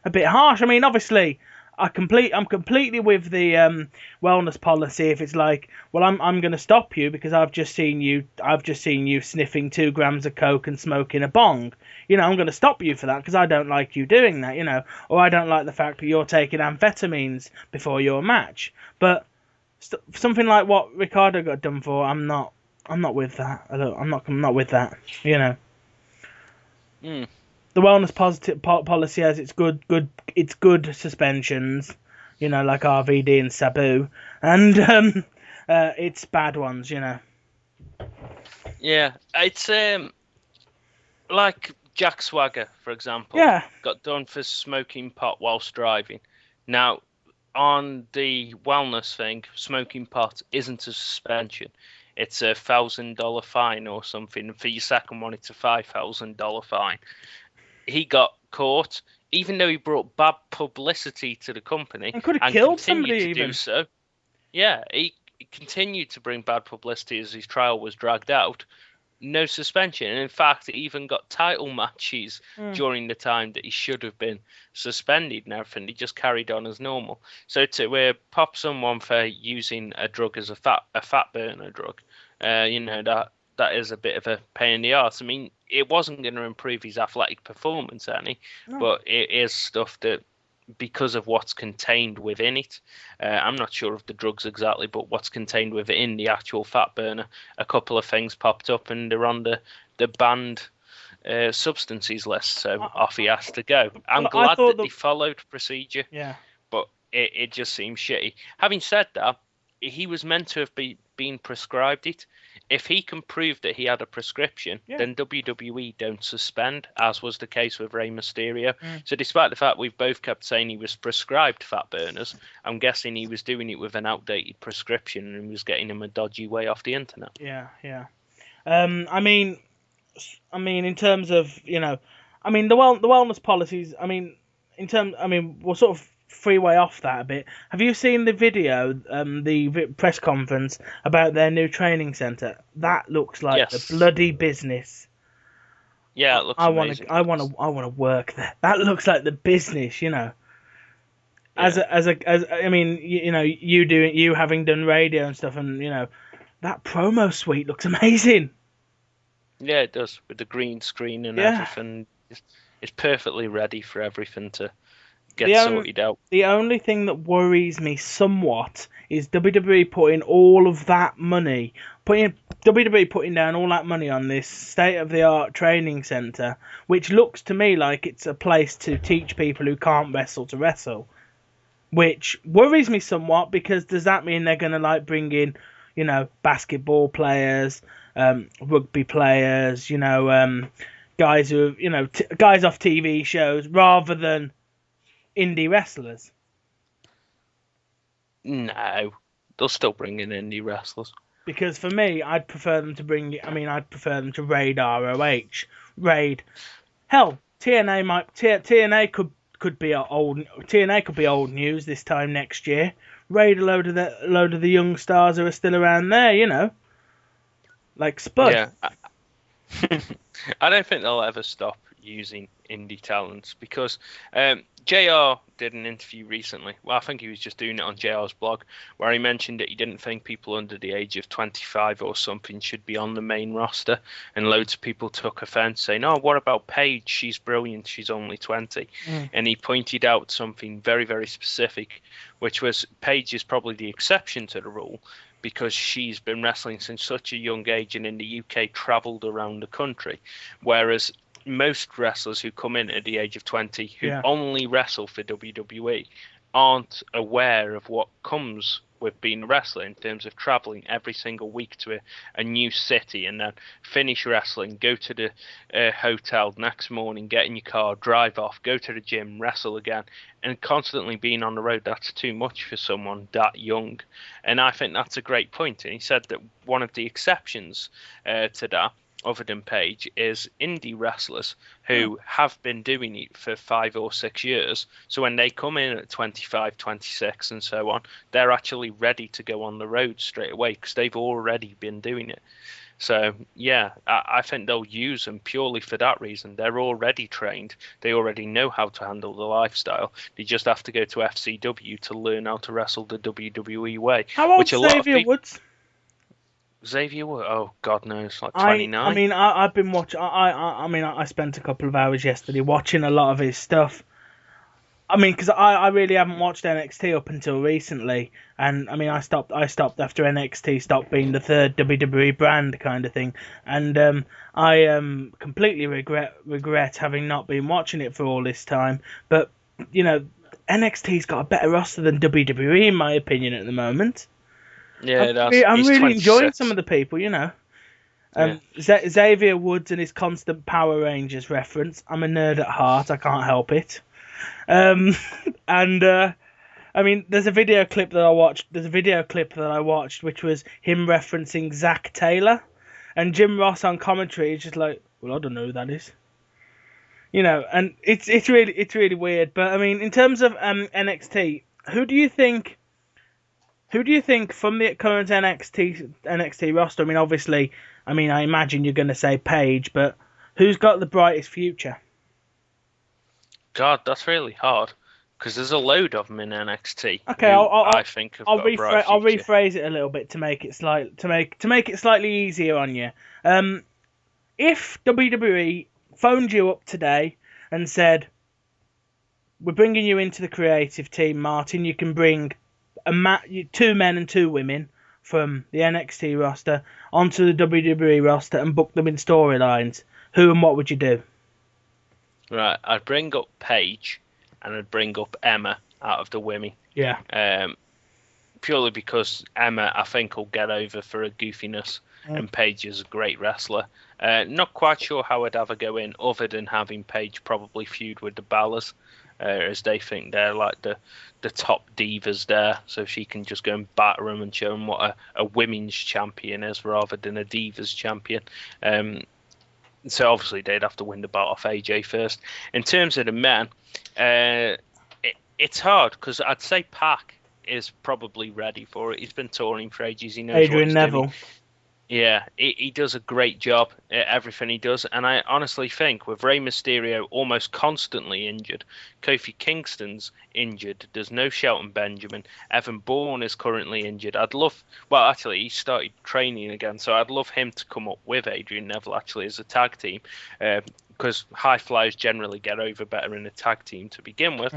harsh. I mean, obviously, I'm completely with the wellness policy. If it's like, well, I'm going to stop you because I've just seen you sniffing 2 grams of coke and smoking a bong. You know, I'm going to stop you for that because I don't like you doing that. You know, or I don't like the fact that you're taking amphetamines before your match. But something like what Ricardo got done for, I'm not with that. I'm not with that. You know. The wellness policy has its good suspensions, you know, like RVD and Sabu, and its bad ones, you know. Yeah, it's like Jack Swagger, for example, Yeah. got done for smoking pot whilst driving. Now, on the wellness thing, smoking pot isn't a suspension. It's $1,000 fine or something. For your second one, it's a $5,000 fine. He got caught, even though he brought bad publicity to the company And could have and killed continued somebody to do even. so. Yeah, he continued to bring bad publicity as his trial was dragged out. No suspension. And in fact, he even got title matches during the time that he should have been suspended and everything. He just carried on as normal. So to pop someone for using a drug as a fat burner drug, that is a bit of a pain in the arse. I mean, it wasn't going to improve his athletic performance any, but it is stuff that, because of what's contained within it. I'm not sure of the drugs exactly, but what's contained within the actual fat burner, a couple of things popped up and they're on the banned substances list, so off he has to go. I'm glad that they followed procedure, but it just seems shitty. Having said that, he was meant to have been prescribed it. If he can prove that he had a prescription, then WWE don't suspend, as was the case with Rey Mysterio. So despite the fact we've both kept saying he was prescribed fat burners, I'm guessing he was doing it with an outdated prescription and was getting him a dodgy way off the internet. Yeah. I mean, in terms of, the wellness policies. We'll sort of freeway off that a bit. Have you seen the video, the press conference about their new training centre? That looks like the bloody business. Yeah, it looks amazing. I want to work there. That looks like the business, you having done radio and stuff, and that promo suite looks amazing. Yeah, it does, with the green screen and everything. It's perfectly ready for everything to get sorted out. The only thing that worries me somewhat is WWE putting all of that money, putting down all that money on this state-of-the-art training centre, which looks to me like it's a place to teach people who can't wrestle to wrestle, which worries me somewhat, because does that mean they're going to bring in, basketball players, rugby players, guys who, guys off TV shows rather than indie wrestlers? No, they'll still bring in indie wrestlers. Because for me, I'd prefer them to raid ROH, raid. Hell, TNA could be old news this time next year. Raid a load of the young stars who are still around there, like Spud. Yeah, I don't think they'll ever stop using indie talents, because JR did an interview recently. Well, I think he was just doing it on JR's blog, where he mentioned that he didn't think people under the age of 25 or something should be on the main roster, and loads of people took offense, saying, "Oh, what about Paige? She's brilliant. She's only 20." And he pointed out something very, very specific, which was Paige is probably the exception to the rule, because she's been wrestling since such a young age and in the UK travelled around the country, whereas most wrestlers who come in at the age of 20 who only wrestle for WWE aren't aware of what comes with being a wrestler in terms of travelling every single week to a new city, and then finish wrestling, go to the hotel next morning, get in your car, drive off, go to the gym, wrestle again, and constantly being on the road. That's too much for someone that young. And I think that's a great point. And he said that one of the exceptions to that, other than Paige, is indie wrestlers who have been doing it for 5 or 6 years. So when they come in at 25, 26 and so on, they're actually ready to go on the road straight away because they've already been doing it. So, yeah, I think they'll use them purely for that reason. They're already trained. They already know how to handle the lifestyle. They just have to go to FCW to learn how to wrestle the WWE way. How old's Xavier Woods? Xavier Woods? Oh, God knows, like 29. I've been watching. I spent a couple of hours yesterday watching a lot of his stuff. Because I really haven't watched NXT up until recently, and I stopped after NXT stopped being the third WWE brand kind of thing, and I completely regret having not been watching it for all this time. But NXT's got a better roster than WWE in my opinion at the moment. Yeah, I'm really enjoying some of the people, Xavier Woods and his constant Power Rangers reference. I'm a nerd at heart. I can't help it. And I mean, there's a video clip that I watched. Which was him referencing Zack Taylor, and Jim Ross on commentary is just like, well, I don't know who that is. And it's really weird. But I mean, in terms of NXT, who do you think from the current NXT roster? I mean, obviously, I imagine you're going to say Paige, but who's got the brightest future? God, that's really hard because there's a load of them in NXT. Okay, I think have got a bright future. I'll rephrase it a little bit to make it slightly easier on you. If WWE phoned you up today and said, "We're bringing you into the creative team, Martyn. You can bring 2 men and 2 women from the NXT roster onto the WWE roster and book them in storylines. Who and what would you do?" Right, I'd bring up Paige and I'd bring up Emma out of the women. Yeah. Purely because Emma, I think, will get over for her goofiness, and Paige is a great wrestler. Not quite sure how I'd have her go in, other than having Paige probably feud with the Ballas, as they think they're like the top divas there, so she can just go and batter them and show them what a women's champion is rather than a divas champion. So obviously they'd have to win the belt off AJ first. In terms of the men, it's hard because I'd say Pac is probably ready for it. He's been touring for ages. He knows Adrian what he's Neville. doing. Yeah, he does a great job at everything he does, and I honestly think with Rey Mysterio almost constantly injured, Kofi Kingston's injured, there's no Shelton Benjamin, Evan Bourne is currently injured. Actually he started training again, so I'd love him to come up with Adrian Neville actually as a tag team, because high flyers generally get over better in a tag team to begin with.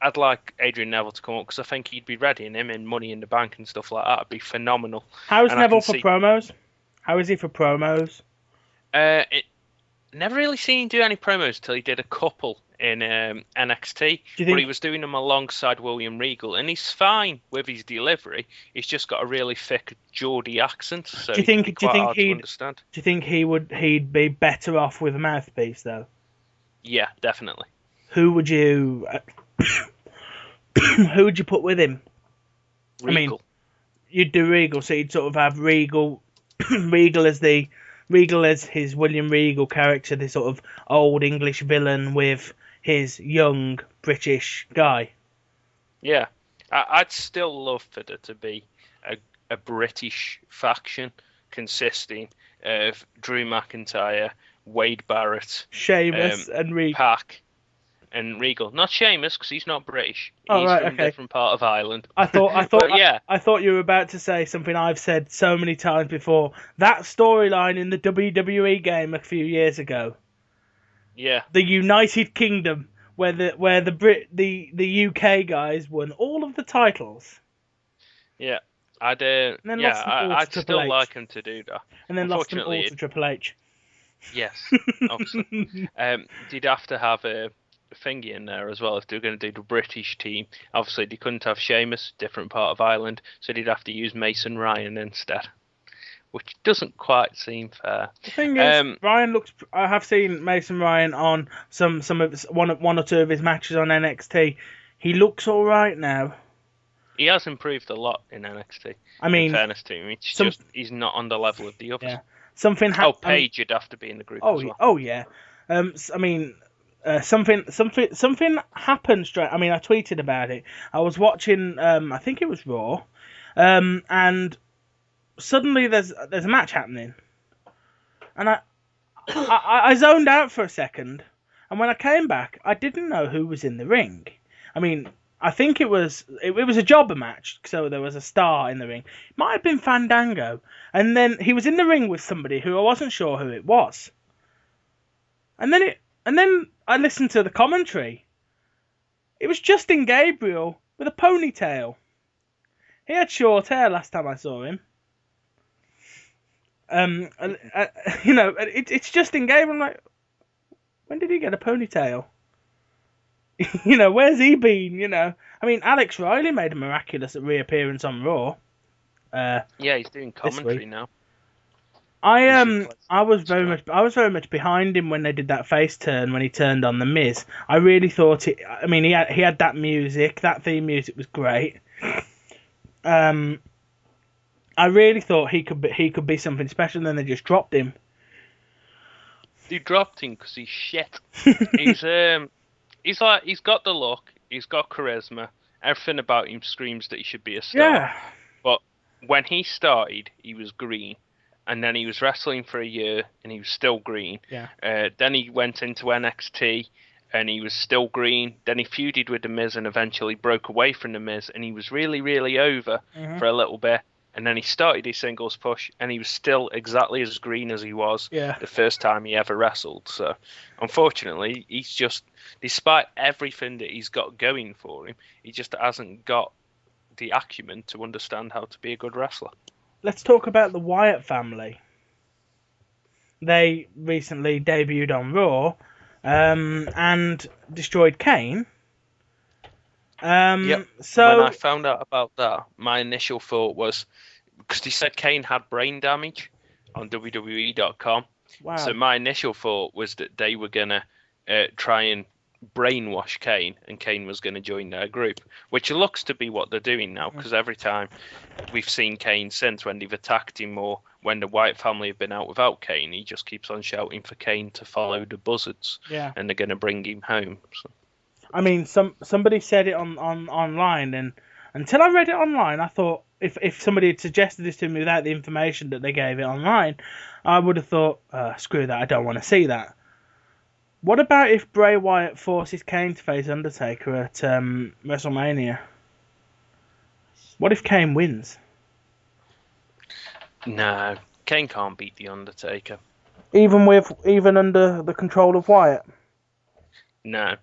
I'd like Adrian Neville to come up because I think he'd be ready, and him in Money in the Bank and stuff like that would be phenomenal. How is Neville for promos? How is he for promos? Never really seen him do any promos till he did a couple in NXT, but he was doing them alongside William Regal, and he's fine with his delivery. He's just got a really thick Geordie accent, so do you think hard to understand. Do you think he'd be better off with a mouthpiece though? Yeah, definitely. Who would you who would you put with him? Regal. You'd do Regal, so you'd sort of have Regal as his William Regal character, this sort of old English villain with his young British guy. Yeah, I'd still love for there to be a British faction consisting of Drew McIntyre, Wade Barrett, Sheamus, and Regal. Pac, and Regal. Not Sheamus because he's not British. He's from a different part of Ireland. I thought you were about to say something I've said so many times before. That storyline in the WWE game a few years ago. Yeah. The United Kingdom, where the UK guys won all of the titles. Yeah. I'd still like him to do that. And then lost them all to Triple H. Yes, obviously. You'd have to have a thingy in there as well if they were going to do the British team. Obviously, they couldn't have Sheamus, different part of Ireland, so they'd have to use Mason Ryan instead, which doesn't quite seem fair. The thing is, Ryan looks. I have seen Mason Ryan on some of one or two of his matches on NXT. He looks all right now. He has improved a lot in NXT. I mean, in fairness to him, he's not on the level of the others. Yeah. Something happened. Paige would have to be in the group as well. Oh yeah. Something happened straight. I mean, I tweeted about it. I was watching. I think it was Raw, and suddenly there's a match happening, and I zoned out for a second, and when I came back, I didn't know who was in the ring. I mean, I think it was a jobber match, so there was a star in the ring. It might have been Fandango, and then he was in the ring with somebody who I wasn't sure who it was. And then I listened to the commentary. It was Justin Gabriel with a ponytail. He had short hair last time I saw him. It's Justin Gabriel. I'm like, when did he get a ponytail? Where's he been? I mean, Alex Riley made a miraculous reappearance on Raw. Yeah, he's doing commentary now. I was very much behind him when they did that face turn when he turned on the Miz. I really thought it. I mean, he had that music, that theme music was great. I really thought he could be something special, and then they just dropped him. They dropped him because he's shit. He's got the look, he's got charisma, everything about him screams that he should be a star. Yeah. But when he started, he was green, and then he was wrestling for a year, and he was still green. Yeah. Then he went into NXT, and he was still green. Then he feuded with The Miz and eventually broke away from The Miz, and he was really, really over for a little bit. And then he started his singles push, and he was still exactly as green as he was the first time he ever wrestled. So, unfortunately, he's just, despite everything that he's got going for him, he just hasn't got the acumen to understand how to be a good wrestler. Let's talk about the Wyatt family. They recently debuted on Raw and destroyed Kane. Yep. So when I found out about that, my initial thought was, because he said Kane had brain damage on WWE.com. Wow. So my initial thought was that they were gonna try and brainwash Kane, and Kane was going to join their group, which looks to be what they're doing now. Because every time we've seen Kane since, when they've attacked him or when the Wyatt family have been out without Kane, he just keeps on shouting for Kane to follow the buzzards. Yeah. And they're going to bring him home. So. I mean, somebody said it on online, and until I read it online, I thought if somebody had suggested this to me without the information that they gave it online, I would have thought, screw that, I don't want to see that. What about if Bray Wyatt forces Kane to face Undertaker at WrestleMania? What if Kane wins? No, Kane can't beat the Undertaker. Even under the control of Wyatt? No.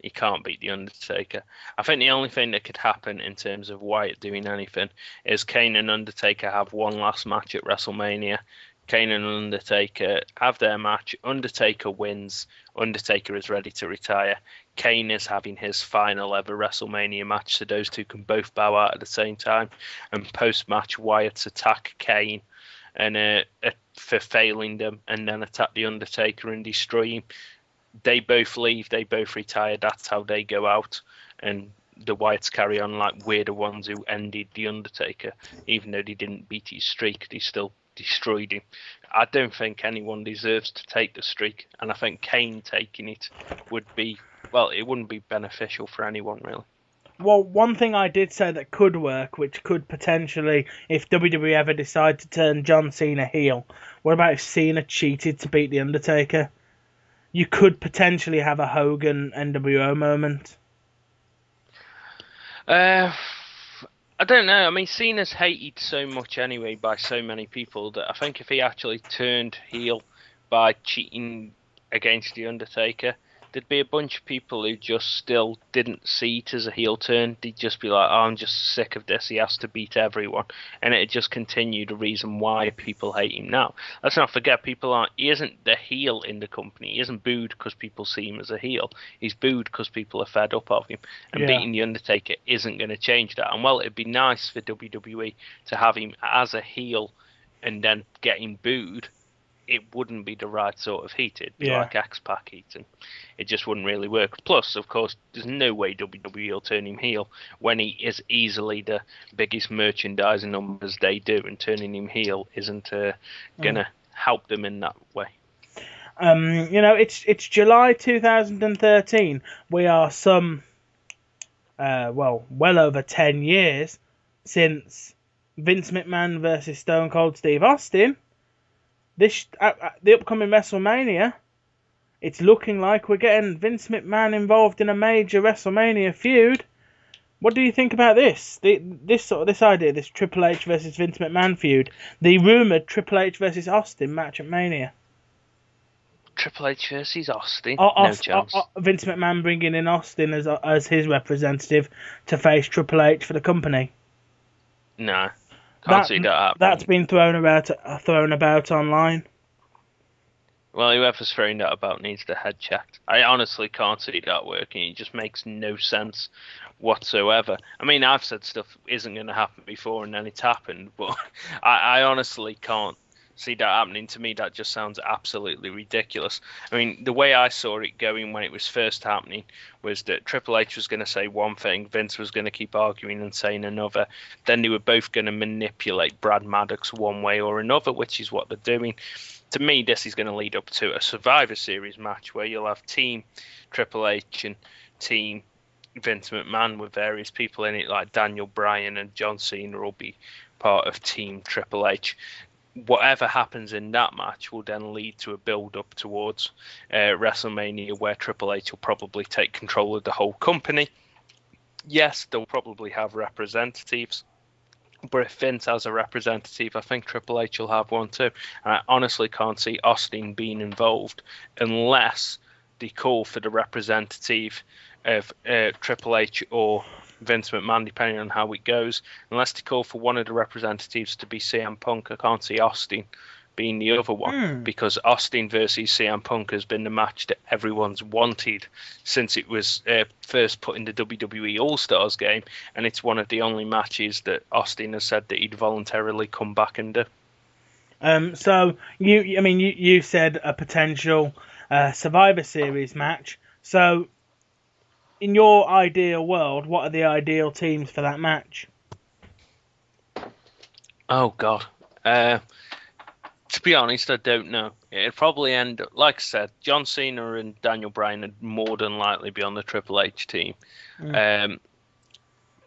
He can't beat The Undertaker. I think the only thing that could happen in terms of Wyatt doing anything is Kane and Undertaker have one last match at WrestleMania. Kane and Undertaker have their match. Undertaker wins. Undertaker is ready to retire. Kane is having his final ever WrestleMania match, so those two can both bow out at the same time. And post-match, Wyatt's attack Kane and for failing them, and then attack The Undertaker and destroy him. They both leave, they both retire, that's how they go out, and the Wyatts carry on like we're the ones who ended The Undertaker. Even though they didn't beat his streak, they still destroyed him. I don't think anyone deserves to take the streak, and I think Kane taking it would be, well, it wouldn't be beneficial for anyone, really. Well, one thing I did say that could work, which could potentially, if WWE ever decide to turn John Cena heel, what about if Cena cheated to beat The Undertaker? You could potentially have a Hogan NWO moment. I don't know. I mean, Cena's hated so much anyway by so many people that I think if he actually turned heel by cheating against The Undertaker, there'd be a bunch of people who just still didn't see it as a heel turn. They'd just be like, oh, I'm just sick of this. He has to beat everyone. And it'd just continue the reason why people hate him now. Let's not forget, he isn't the heel in the company. He isn't booed because people see him as a heel. He's booed because people are fed up of him. And beating The Undertaker isn't going to change that. And well, it'd be nice for WWE to have him as a heel and then get him booed. It wouldn't be the right sort of heat. It'd be like X-Pac heat, and it just wouldn't really work. Plus, of course, there's no way WWE will turn him heel when he is easily the biggest merchandising numbers they do, and turning him heel isn't going to help them in that way. It's July 2013. We are well over 10 years since Vince McMahon versus Stone Cold Steve Austin. The upcoming WrestleMania, it's looking like we're getting Vince McMahon involved in a major WrestleMania feud. What do you think about this? This idea, this Triple H versus Vince McMahon feud, the rumored Triple H versus Austin match at Mania. Triple H versus Austin? No chance. Vince McMahon bringing in Austin as his representative to face Triple H for the company. No. Can't see that happening. That's been thrown about online. Well, whoever's throwing that about needs their head checked. I honestly can't see that working. It just makes no sense whatsoever. I mean, I've said stuff isn't going to happen before and then it's happened, but I honestly can't see that happening. To me, that just sounds absolutely ridiculous. I mean, the way I saw it going when it was first happening was that Triple H was going to say one thing, Vince was going to keep arguing and saying another. Then they were both going to manipulate Brad Maddox one way or another, which is what they're doing. To me, this is going to lead up to a Survivor Series match where you'll have Team Triple H and Team Vince McMahon with various people in it, like Daniel Bryan and John Cena will be part of Team Triple H. Whatever happens in that match will then lead to a build-up towards WrestleMania, where Triple H will probably take control of the whole company. Yes, they'll probably have representatives, but if Vince has a representative, I think Triple H will have one too. And I honestly can't see Austin being involved unless they call for the representative of Triple H or Vince McMahon, depending on how it goes. Unless they call for one of the representatives to be CM Punk, I can't see Austin being the other one, because Austin versus CM Punk has been the match that everyone's wanted since it was first put in the WWE All-Stars game, and it's one of the only matches that Austin has said that he'd voluntarily come back and do. So you said a potential Survivor Series match. So, in your ideal world, what are the ideal teams for that match? Oh God. To be honest, I don't know. It'd probably end, like I said, John Cena and Daniel Bryan would more than likely be on the Triple H team.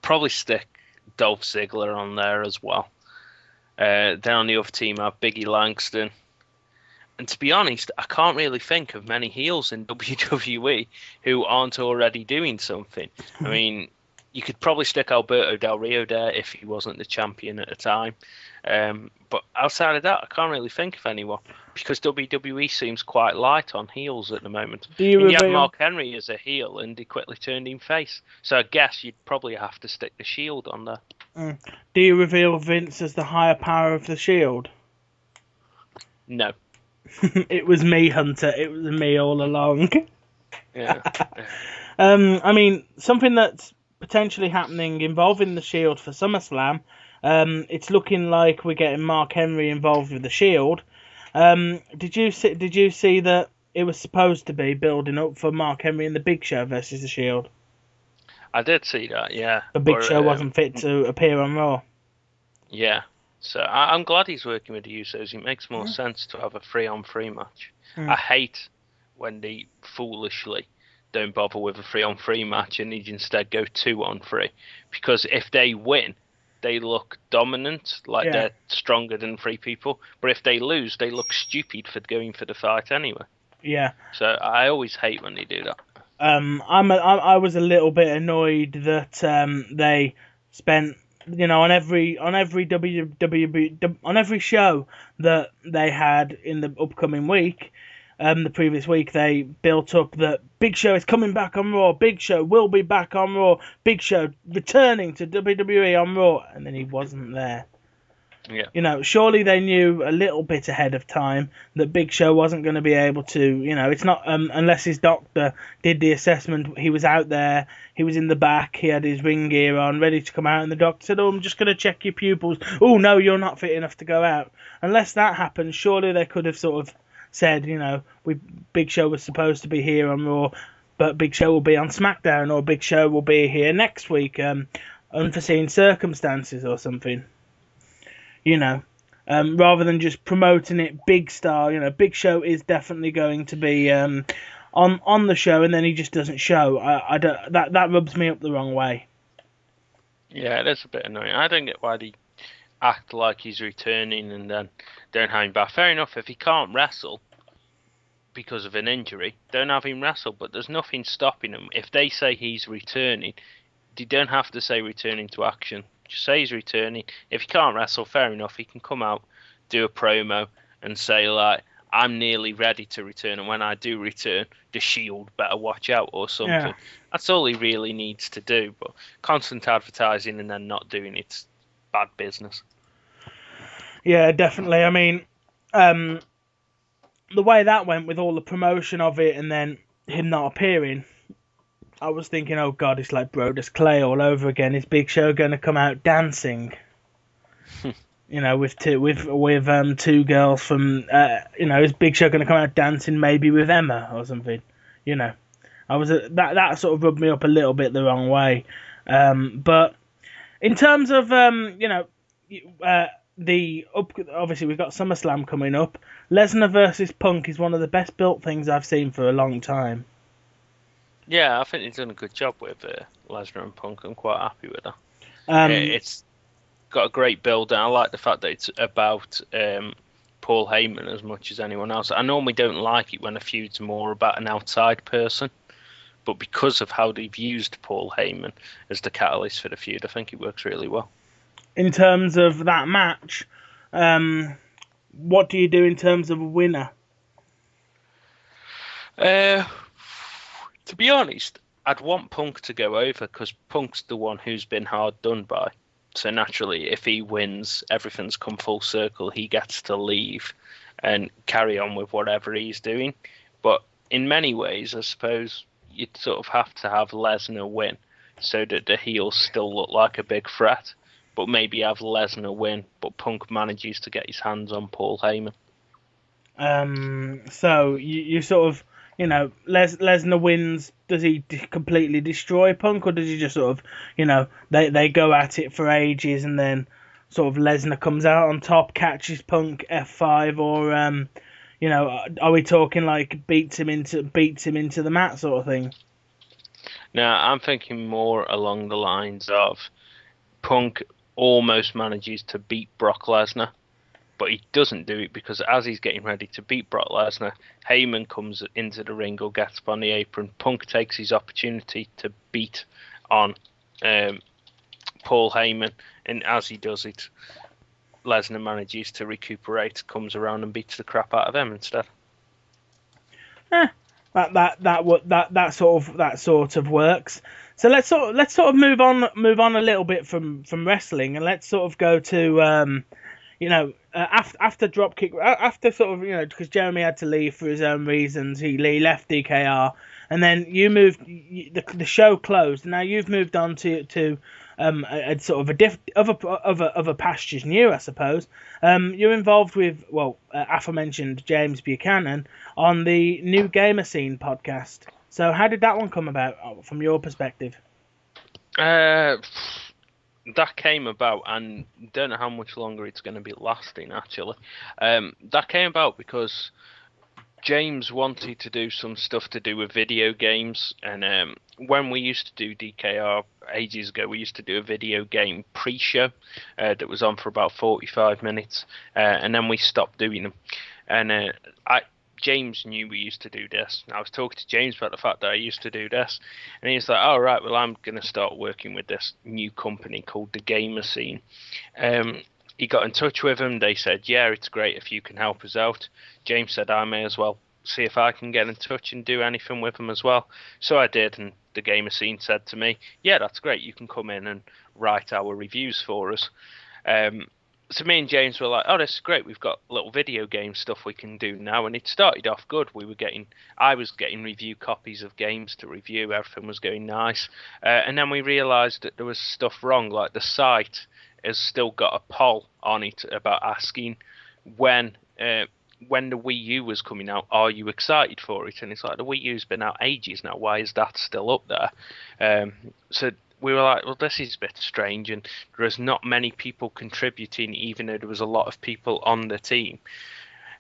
Probably stick Dolph Ziggler on there as well. Then on the other team, I have Biggie Langston. And to be honest, I can't really think of many heels in WWE who aren't already doing something. I mean, you could probably stick Alberto Del Rio there if he wasn't the champion at the time. But outside of that, I can't really think of anyone, because WWE seems quite light on heels at the moment. You have Mark Henry as a heel, and he quickly turned him face. So I guess you'd probably have to stick the Shield on there. Do you reveal Vince as the higher power of the Shield? No. It was me, Hunter. It was me all along. Yeah. I mean, something that's potentially happening involving the Shield for SummerSlam. It's looking like we're getting Mark Henry involved with the Shield. Did you see that it was supposed to be building up for Mark Henry and the Big Show versus the Shield? I did see that, yeah. The Big Show wasn't fit to appear on Raw. Yeah. So I'm glad he's working with the Usos. It makes more sense to have a 3-on-3 match. I hate when they foolishly don't bother with a 3-on-3 match and they instead go 2-on-3. Because if they win, they look dominant, like they're stronger than 3 people. But if they lose, they look stupid for going for the fight anyway. Yeah. So I always hate when they do that. I was a little bit annoyed that they spent, on every show that they had in the upcoming week, the previous week, they built up that Big Show is coming back on Raw, Big Show will be back on Raw, Big Show returning to WWE on Raw, and then he wasn't there. Yeah. Surely they knew a little bit ahead of time that Big Show wasn't going to be able to, it's not, unless his doctor did the assessment, he was out there, he was in the back, he had his ring gear on, ready to come out, and the doctor said, I'm just going to check your pupils. Oh, no, you're not fit enough to go out. Unless that happened, surely they could have sort of said, Big Show was supposed to be here on Raw, but Big Show will be on SmackDown, or Big Show will be here next week, unforeseen circumstances or something. Rather than just promoting it big star, Big Show is definitely going to be on the show, and then he just doesn't show. I don't, that rubs me up the wrong way. Yeah, that's a bit annoying. I don't get why they act like he's returning and then don't have him back. Fair enough, if he can't wrestle because of an injury, don't have him wrestle, but there's nothing stopping him. If they say he's returning, they don't have to say returning to action. Just say he's returning. If he can't wrestle, fair enough, he can come out, do a promo, and say, like, I'm nearly ready to return, and when I do return, the Shield better watch out or something. Yeah. That's all he really needs to do, but constant advertising and then not doing it's bad business. Yeah, definitely. I mean, the way that went with all the promotion of it and then him not appearing, I was thinking, oh God, it's like Brodus Clay all over again. Is Big Show going to come out dancing? with two girls from is Big Show going to come out dancing maybe with Emma or something? You know, I was that sort of rubbed me up a little bit the wrong way. But in terms of obviously we've got SummerSlam coming up. Lesnar versus Punk is one of the best built things I've seen for a long time. Yeah, I think he's done a good job with Lesnar and Punk. I'm quite happy with that. It's got a great build, and I like the fact that it's about Paul Heyman as much as anyone else. I normally don't like it when a feud's more about an outside person, but because of how they've used Paul Heyman as the catalyst for the feud, I think it works really well. In terms of that match, what do you do in terms of a winner? To be honest, I'd want Punk to go over because Punk's the one who's been hard done by. So naturally, if he wins, everything's come full circle. He gets to leave and carry on with whatever he's doing. But in many ways, I suppose you'd sort of have to have Lesnar win so that the heels still look like a big threat. But maybe have Lesnar win, but Punk manages to get his hands on Paul Heyman. So you sort of, Lesnar wins. Does he completely destroy Punk, or does he just sort of, they go at it for ages, and then sort of Lesnar comes out on top, catches Punk F5, or are we talking like beats him into the mat sort of thing? Now, I'm thinking more along the lines of Punk almost manages to beat Brock Lesnar, but he doesn't do it because as he's getting ready to beat Brock Lesnar, Heyman comes into the ring or gets up on the apron. Punk takes his opportunity to beat on Paul Heyman, and as he does it, Lesnar manages to recuperate, comes around and beats the crap out of them instead. That sort of works. So let's sort of move on a little bit from wrestling, and let's sort of go to after Dropkick, after sort of because Jeremy had to leave for his own reasons, he left DKR, and then you moved. The show closed. Now you've moved on to a sort of other pastures new, I suppose. You're involved with aforementioned James Buchanan on the New Gamer Scene podcast. So how did that one come about from your perspective? That came about, and don't know how much longer it's going to be lasting, actually. That came about because James wanted to do some stuff to do with video games, and when we used to do DKR ages ago, we used to do a video game pre-show that was on for about 45 minutes, and then we stopped doing them. And James knew we used to do this. I was talking to James about the fact that I used to do this, and he's like, "Oh right, well I'm going to start working with this new company called the Gamer Scene." He got in touch with them. They said, "Yeah, it's great if you can help us out." James said, "I may as well see if I can get in touch and do anything with them as well." So I did, and the Gamer Scene said to me, "Yeah, that's great. You can come in and write our reviews for us." So me and James were like, "Oh, this is great. We've got little video game stuff we can do now." And it started off good. I was getting review copies of games to review. Everything was going nice. And then we realised that there was stuff wrong. Like the site has still got a poll on it about asking when the Wii U was coming out, are you excited for it? And it's like, the Wii U's been out ages now. Why is that still up there? So we were like, well, this is a bit strange, and there's not many people contributing, even though there was a lot of people on the team.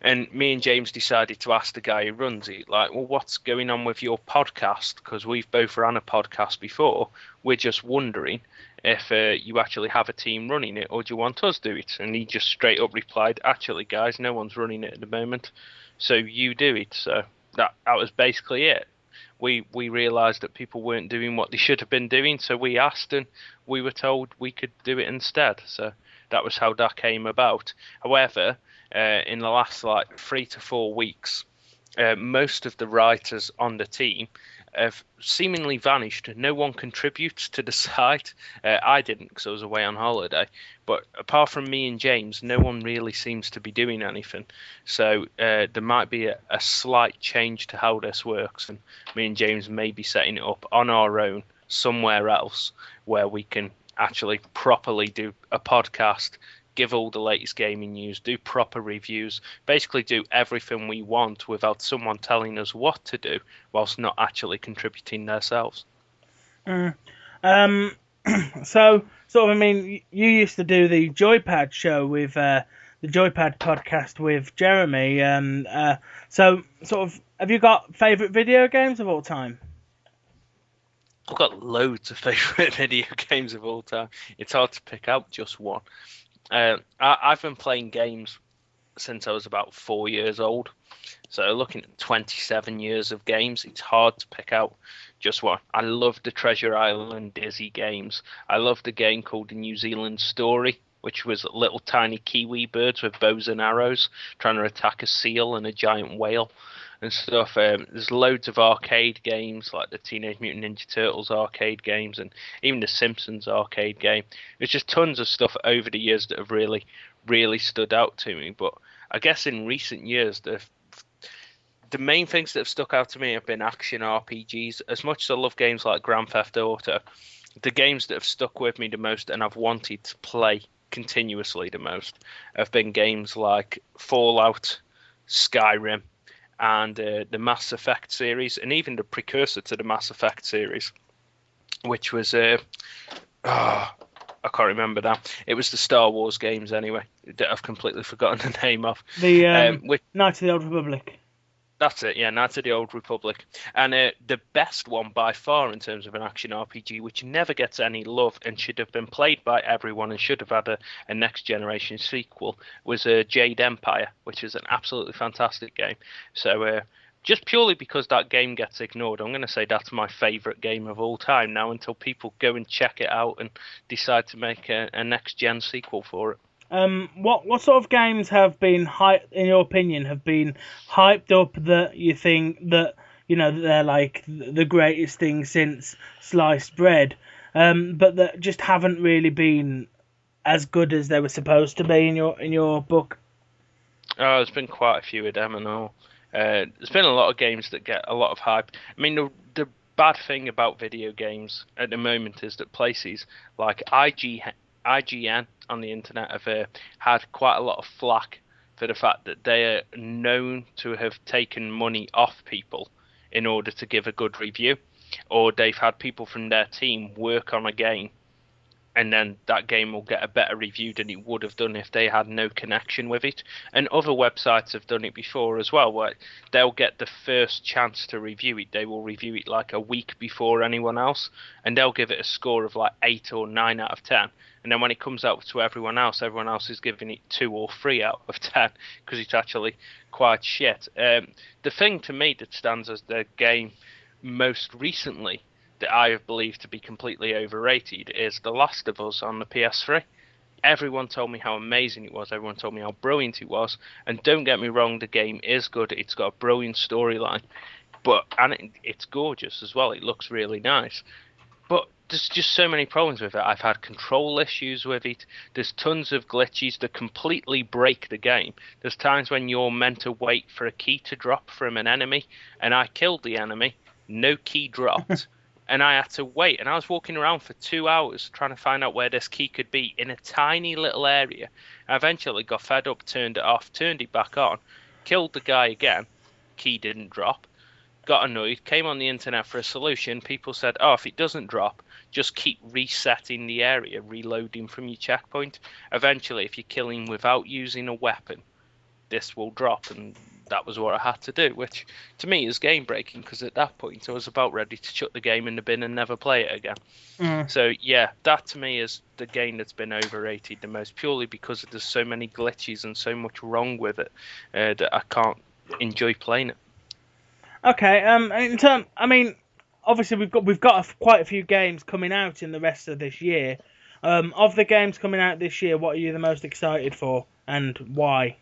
And me and James decided to ask the guy who runs it, like, well, what's going on with your podcast? Because we've both run a podcast before. We're just wondering if you actually have a team running it, or do you want us to do it? And he just straight up replied, actually, guys, no one's running it at the moment, so you do it. So that was basically it. We realised that people weren't doing what they should have been doing, so we asked, and we were told we could do it instead. So that was how that came about. However, in the last 3 to 4 weeks, most of the writers on the team have seemingly vanished. No one contributes to the site. I didn't because I was away on holiday. But apart from me and James, no one really seems to be doing anything. So there might be a slight change to how this works. And me and James may be setting it up on our own somewhere else where we can actually properly do a podcast give all the latest gaming news, do proper reviews, basically do everything we want without someone telling us what to do, whilst not actually contributing themselves. So, sort of, I mean, you used to do the Joypad show with the Joypad podcast with Jeremy. So, sort of, have you got favourite video games of all time? I've got loads of favourite video games of all time. It's hard to pick out just one. I've been playing games since I was about 4 years old. So looking at 27 years of games, it's hard to pick out just one. I love the Treasure Island Dizzy games. I loved a game called The New Zealand Story, which was little tiny kiwi birds with bows and arrows trying to attack a seal and a giant whale and stuff. There's loads of arcade games like the Teenage Mutant Ninja Turtles arcade games and even the Simpsons arcade game. There's just tons of stuff over the years that have really, really stood out to me. But I guess in recent years, the main things that have stuck out to me have been action RPGs. As much as I love games like Grand Theft Auto, the games that have stuck with me the most and I've wanted to play continuously the most have been games like Fallout, Skyrim, and the Mass Effect series, and even the precursor to the Mass Effect series, which was I can't remember now. It was the Star Wars games anyway that I've completely forgotten the name of. The Knights of the Old Republic. That's it, yeah, Knights of the Old Republic. And the best one by far in terms of an action RPG, which never gets any love and should have been played by everyone and should have had a next generation sequel, was Jade Empire, which is an absolutely fantastic game. So just purely because that game gets ignored, I'm going to say that's my favourite game of all time now until people go and check it out and decide to make a next gen sequel for it. What sort of games have been in your opinion, have been hyped up that you think that that they're like the greatest thing since sliced bread, but that just haven't really been as good as they were supposed to be in your book? Oh, there's been quite a few of them and all. There's been a lot of games that get a lot of hype. I mean, the bad thing about video games at the moment is that places like IGN on the internet have had quite a lot of flack for the fact that they are known to have taken money off people in order to give a good review, or they've had people from their team work on a game and then that game will get a better review than it would have done if they had no connection with it. And other websites have done it before as well, where they'll get the first chance to review it. They will review it like a week before anyone else, and they'll give it a score of like 8 or 9 out of 10. And then when it comes out to everyone else is giving it 2 or 3 out of 10 because it's actually quite shit. The thing to me that stands as the game most recently that I have believed to be completely overrated is The Last of Us on the PS3. Everyone told me how amazing it was. Everyone told me how brilliant it was. And don't get me wrong, the game is good. It's got a brilliant storyline, and it's gorgeous as well. It looks really nice. But there's just so many problems with it. I've had control issues with it. There's tons of glitches that completely break the game. There's times when you're meant to wait for a key to drop from an enemy, and I killed the enemy. No key dropped. And I had to wait, and I was walking around for 2 hours trying to find out where this key could be in a tiny little area. I eventually got fed up, turned it off, turned it back on, killed the guy again, key didn't drop, got annoyed, came on the internet for a solution. People said, oh, if it doesn't drop, just keep resetting the area, reloading from your checkpoint. Eventually, if you're killing without using a weapon, this will drop, and that was what I had to do, which to me is game breaking because at that point I was about ready to chuck the game in the bin and never play it again. So yeah, that to me is the game that's been overrated the most, purely because there's so many glitches and so much wrong with it that I can't enjoy playing it. Okay, I mean, obviously we've got quite a few games coming out in the rest of this year. Of the games coming out this year, what are you the most excited for, and why?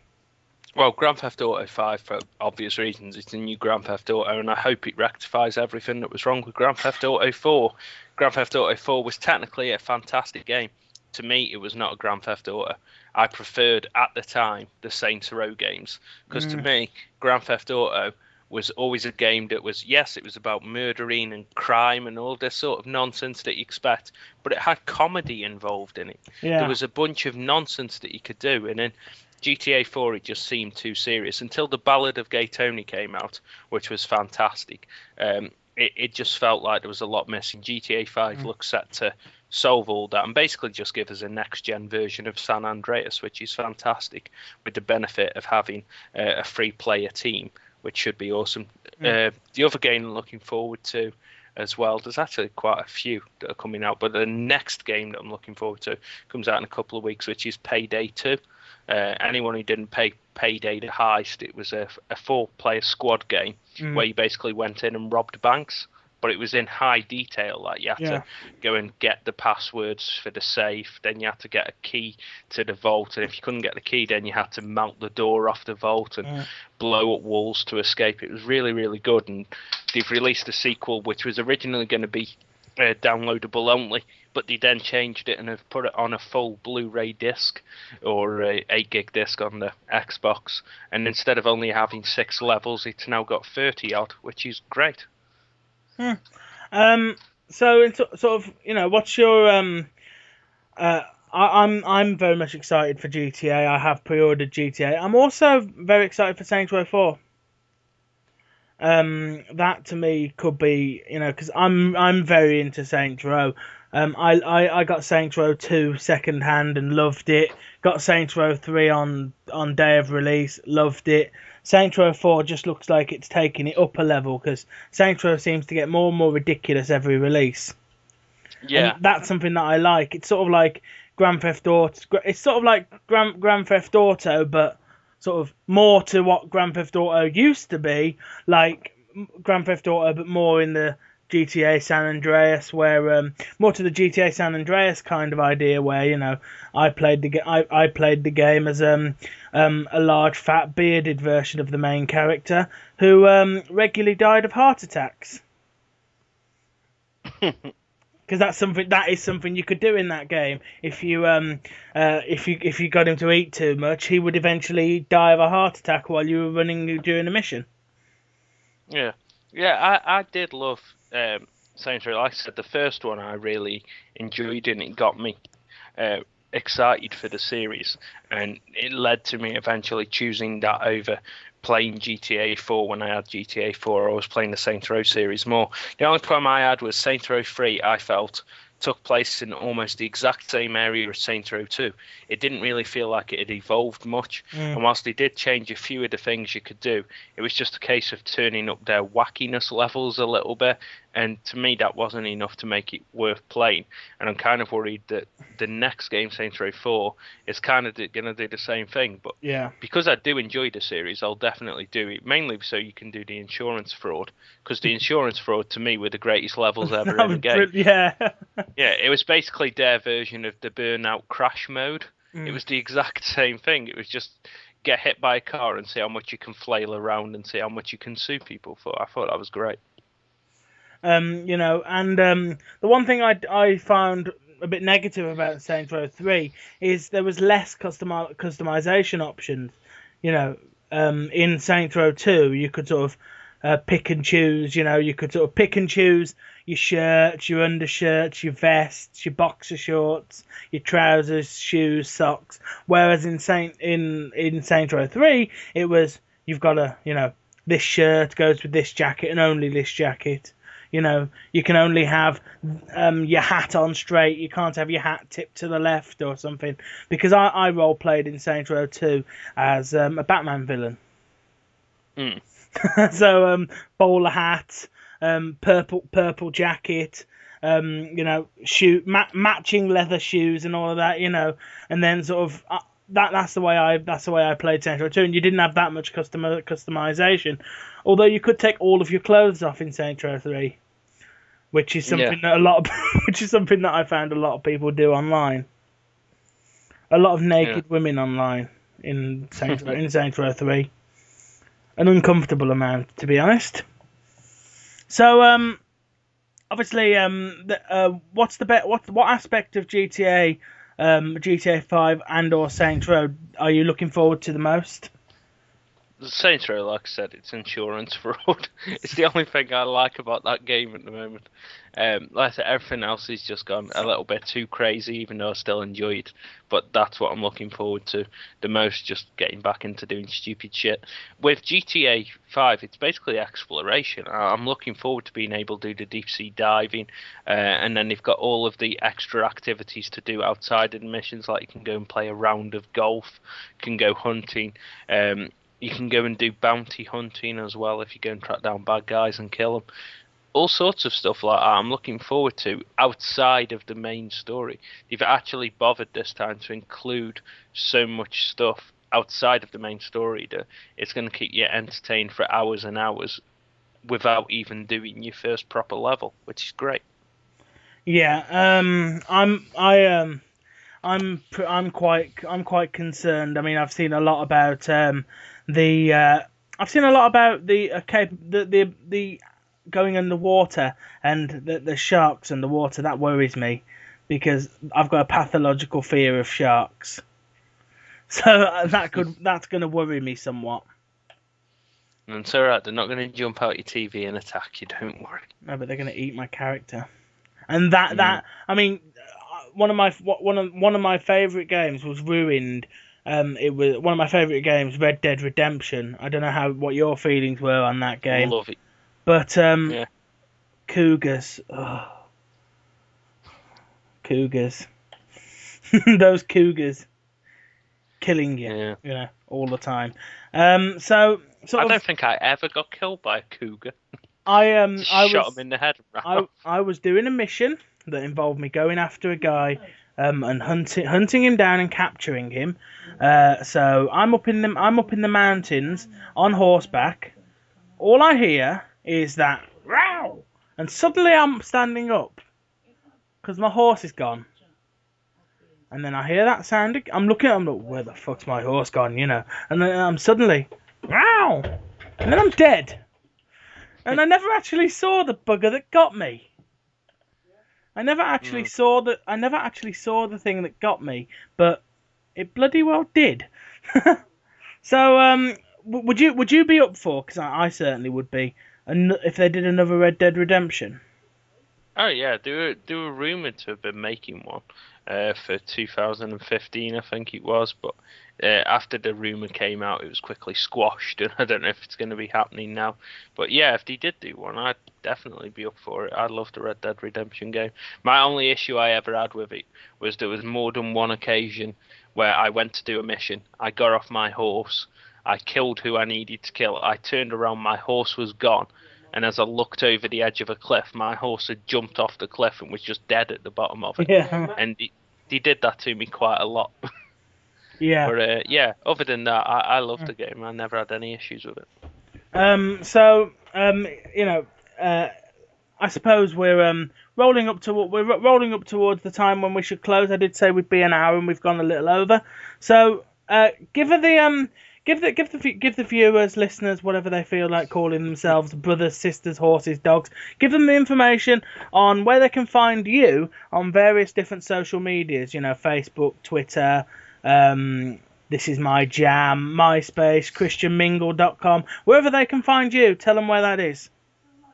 Well, Grand Theft Auto 5, for obvious reasons, it's a new Grand Theft Auto, and I hope it rectifies everything that was wrong with Grand Theft Auto 4. Grand Theft Auto 4 was technically a fantastic game. To me, it was not a Grand Theft Auto. I preferred, at the time, the Saints Row games, because to me, Grand Theft Auto was always a game that was, yes, it was about murdering and crime and all this sort of nonsense that you expect, but it had comedy involved in it. There Yeah. was a bunch of nonsense that you could do, and in GTA 4 it just seemed too serious until the Ballad of Gay Tony came out, which was fantastic. It just felt like there was a lot missing. GTA 5 looks set to solve all that and basically just give us a next-gen version of San Andreas, which is fantastic, with the benefit of having a free-player team, which should be awesome. The other game I'm looking forward to as well, there's actually quite a few that are coming out, but the next game that I'm looking forward to comes out in a couple of weeks, which is Payday 2. Anyone who didn't pay Payday the Heist, it was a 4-player squad game where you basically went in and robbed banks, but it was in high detail. Like you had to go and get the passwords for the safe, then you had to get a key to the vault, and if you couldn't get the key, then you had to mount the door off the vault and blow up walls to escape. It was really, really good, and they've released a sequel which was originally going to be downloadable only, but they then changed it and have put it on a full Blu-ray disc or a 8 gig disc on the Xbox, and instead of only having 6 levels, it's now got 30 odd, which is great. So in sort of, what's your I'm very much excited for GTA. I have pre-ordered GTA. I'm also very excited for Saints Row 4. That to me could be, because I'm very into Saints Row. I got Saints Row 2 second hand and loved it. Got Saints Row 3 on day of release, loved it. Saints Row 4 just looks like it's taking it up a level, because Saints Row seems to get more and more ridiculous every release. Yeah, and that's something that I like. It's sort of like Grand Theft Auto. It's sort of like Grand Theft Auto, but sort of more to what Grand Theft Auto used to be, like Grand Theft Auto, but more in the GTA San Andreas, where more to the GTA San Andreas kind of idea, where I played the game as a large fat bearded version of the main character who regularly died of heart attacks. Because that is something you could do in that game. If you got him to eat too much, he would eventually die of a heart attack while you were running during a mission. Yeah, I did love Saints Row. Like I said, the first one I really enjoyed, and it got me excited for the series, and it led to me eventually choosing that over playing GTA 4. When I had GTA 4, I was playing the Saints Row series more. The only problem I had was Saints Row 3, I felt, took place in almost the exact same area as Saints Row 2. It didn't really feel like it had evolved much, and whilst they did change a few of the things you could do, it was just a case of turning up their wackiness levels a little bit, and to me that wasn't enough to make it worth playing. And I'm kind of worried that the next game, Saints Row 4, is kind of going to do the same thing, but because I do enjoy the series, I'll definitely do it, mainly so you can do the insurance fraud, because the insurance fraud to me were the greatest levels ever in a game. Yeah, it was basically their version of the Burnout Crash mode. It was the exact same thing. It was just get hit by a car and see how much you can flail around and see how much you can sue people for. I thought that was great. The one thing I found a bit negative about Saints Row 3 is there was less customization options. In Saints Row 2, you could sort of pick and choose. You could sort of pick and choose your shirts, your undershirts, your vests, your boxer shorts, your trousers, shoes, socks. Whereas in Saints Row 3, it was, you've got this shirt goes with this jacket and only this jacket. You can only have your hat on straight. You can't have your hat tipped to the left or something. Because I role played in Saints Row 2 as a Batman villain. So bowler hat, purple jacket, matching leather shoes and all of that. And then sort of that's the way I played Saints Row 2, and you didn't have that much customization. Although you could take all of your clothes off in Saints Row 3. Which is something that I found a lot of people do online. A lot of naked women online in Saints Row 3. An uncomfortable amount, to be honest. So, obviously, what aspect of GTA, GTA 5 and or Saints Row are you looking forward to the most? The Saints Row, like I said, it's insurance fraud. It's the only thing I like about that game at the moment. Like I said, everything else has just gone a little bit too crazy, even though I still enjoy it. But that's what I'm looking forward to the most, just getting back into doing stupid shit. With GTA 5, it's basically exploration. I'm looking forward to being able to do the deep sea diving, and then they've got all of the extra activities to do outside of the missions, like you can go and play a round of golf, can go hunting. You can go and do bounty hunting as well if you go and track down bad guys and kill them. All sorts of stuff like that I'm looking forward to outside of the main story. They've actually bothered this time to include so much stuff outside of the main story that it's going to keep you entertained for hours and hours without even doing your first proper level, which is great. Yeah, I'm quite concerned. I mean, I've seen a lot about the I've seen a lot about the going underwater and the sharks underwater. That worries me because I've got a pathological fear of sharks. So that's going to worry me somewhat. And it's alright, they're not going to jump out your TV and attack you, don't worry. No, but they're going to eat my character. And that I mean, one of my favorite games was ruined. It was one of my favorite games, Red Dead Redemption. I don't know what your feelings were on that game, Love it. but Yeah. cougars, cougars, those cougars killing you, Yeah. all the time. So I don't think I ever got killed by a cougar. I Shot him in the head. I was doing a mission that involved me going after a guy and hunting him down and capturing him. So I'm up in the mountains on horseback. All I hear is that row, and suddenly I'm standing up because my horse is gone. And then I hear that sound. I'm like, where the fuck's my horse gone? And then I'm suddenly row, and then I'm dead. And I never actually saw the bugger that got me. I never actually saw the thing that got me, but it bloody well did. So, would you be up for? Because I certainly would be. If they did another Red Dead Redemption. Oh yeah, they were rumored to have been making one for 2015, I think it was, but after the rumor came out, it was quickly squashed, and I don't know if it's going to be happening now. But yeah, if they did do one, I'd definitely be up for it. I love the Red Dead Redemption game. My only issue I ever had with it was there was more than one occasion where I went to do a mission, I got off my horse, I killed who I needed to kill, I turned around, my horse was gone. And as I looked over the edge of a cliff, my horse had jumped off the cliff and was just dead at the bottom of it. Yeah. And he did that to me quite a lot. Yeah. But yeah, other than that, I loved the game. I never had any issues with it. So I suppose we're rolling up towards the time when we should close. I did say we'd be an hour, and we've gone a little over. So give the viewers, listeners, whatever they feel like calling themselves, brothers, sisters, horses, dogs. Give them the information on where they can find you on various different social medias. Facebook, Twitter. This is my jam, MySpace, ChristianMingle.com. Wherever they can find you, tell them where that is.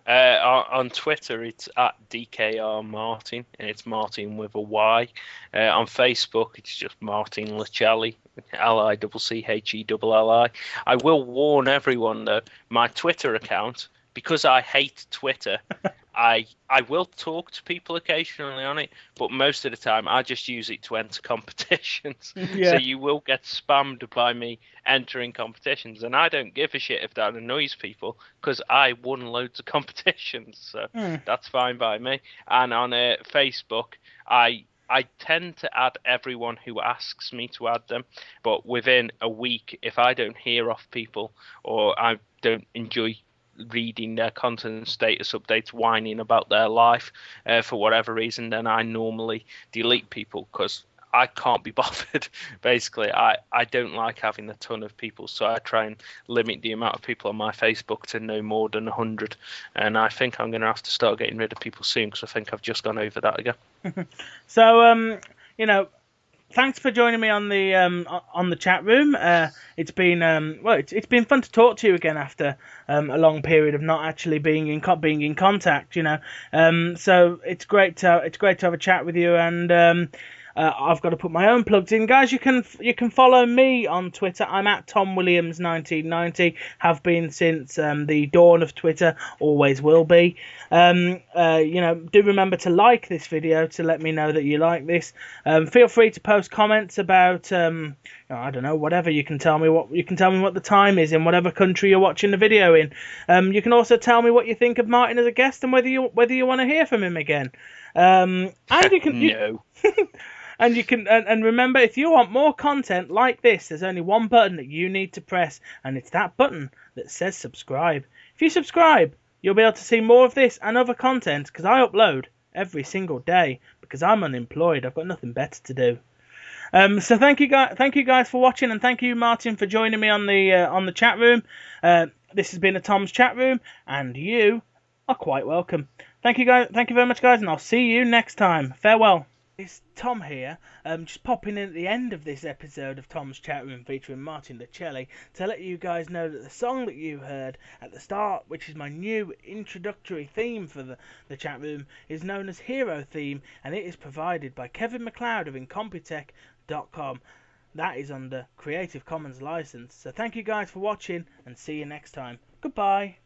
On Twitter, it's at DKR Martyn, and it's Martyn with a Y. On Facebook, it's just Martyn Licchelli, Licchelli. I will warn everyone, though, my Twitter account, because I hate Twitter, I will talk to people occasionally on it, but most of the time I just use it to enter competitions. Yeah. So you will get spammed by me entering competitions, and I don't give a shit if that annoys people because I won loads of competitions, so that's fine by me. And on Facebook, I tend to add everyone who asks me to add them, but within a week, if I don't hear off people or I don't enjoy reading their content status updates whining about their life for whatever reason, then I normally delete people because I can't be bothered. Basically, I don't like having a ton of people, so I try and limit the amount of people on my Facebook to no more than 100, and I think I'm going to have to start getting rid of people soon because I think I've just gone over that again. So thanks for joining me on the chat room. It's been it's been fun to talk to you again after a long period of not actually being in contact. So it's great to have a chat with you. And I've got to put my own plugs in, guys. You can follow me on Twitter. I'm at TomWilliams1990. Have been since the dawn of Twitter. Always will be. Do remember to like this video to let me know that you like this. Feel free to post comments about I don't know, whatever. You can tell me what the time is in whatever country you're watching the video in. You can also tell me what you think of Martyn as a guest and whether you want to hear from him again. And you can No. And you can and remember, if you want more content like this, there's only one button that you need to press, and it's that button that says subscribe. If you subscribe, you'll be able to see more of this and other content, because I upload every single day because I'm unemployed. I've got nothing better to do. So thank you guys for watching, and thank you, Martyn, for joining me on the chat room. This has been a Tom's chat room, and you are quite welcome. Thank you very much, guys, and I'll see you next time. Farewell. It's Tom here, just popping in at the end of this episode of Tom's Chat Room featuring Martyn Licchelli to let you guys know that the song that you heard at the start, which is my new introductory theme for the chat room, is known as Hero Theme, and it is provided by Kevin MacLeod of Incompetech.com. That is under Creative Commons license. So thank you guys for watching, and see you next time. Goodbye.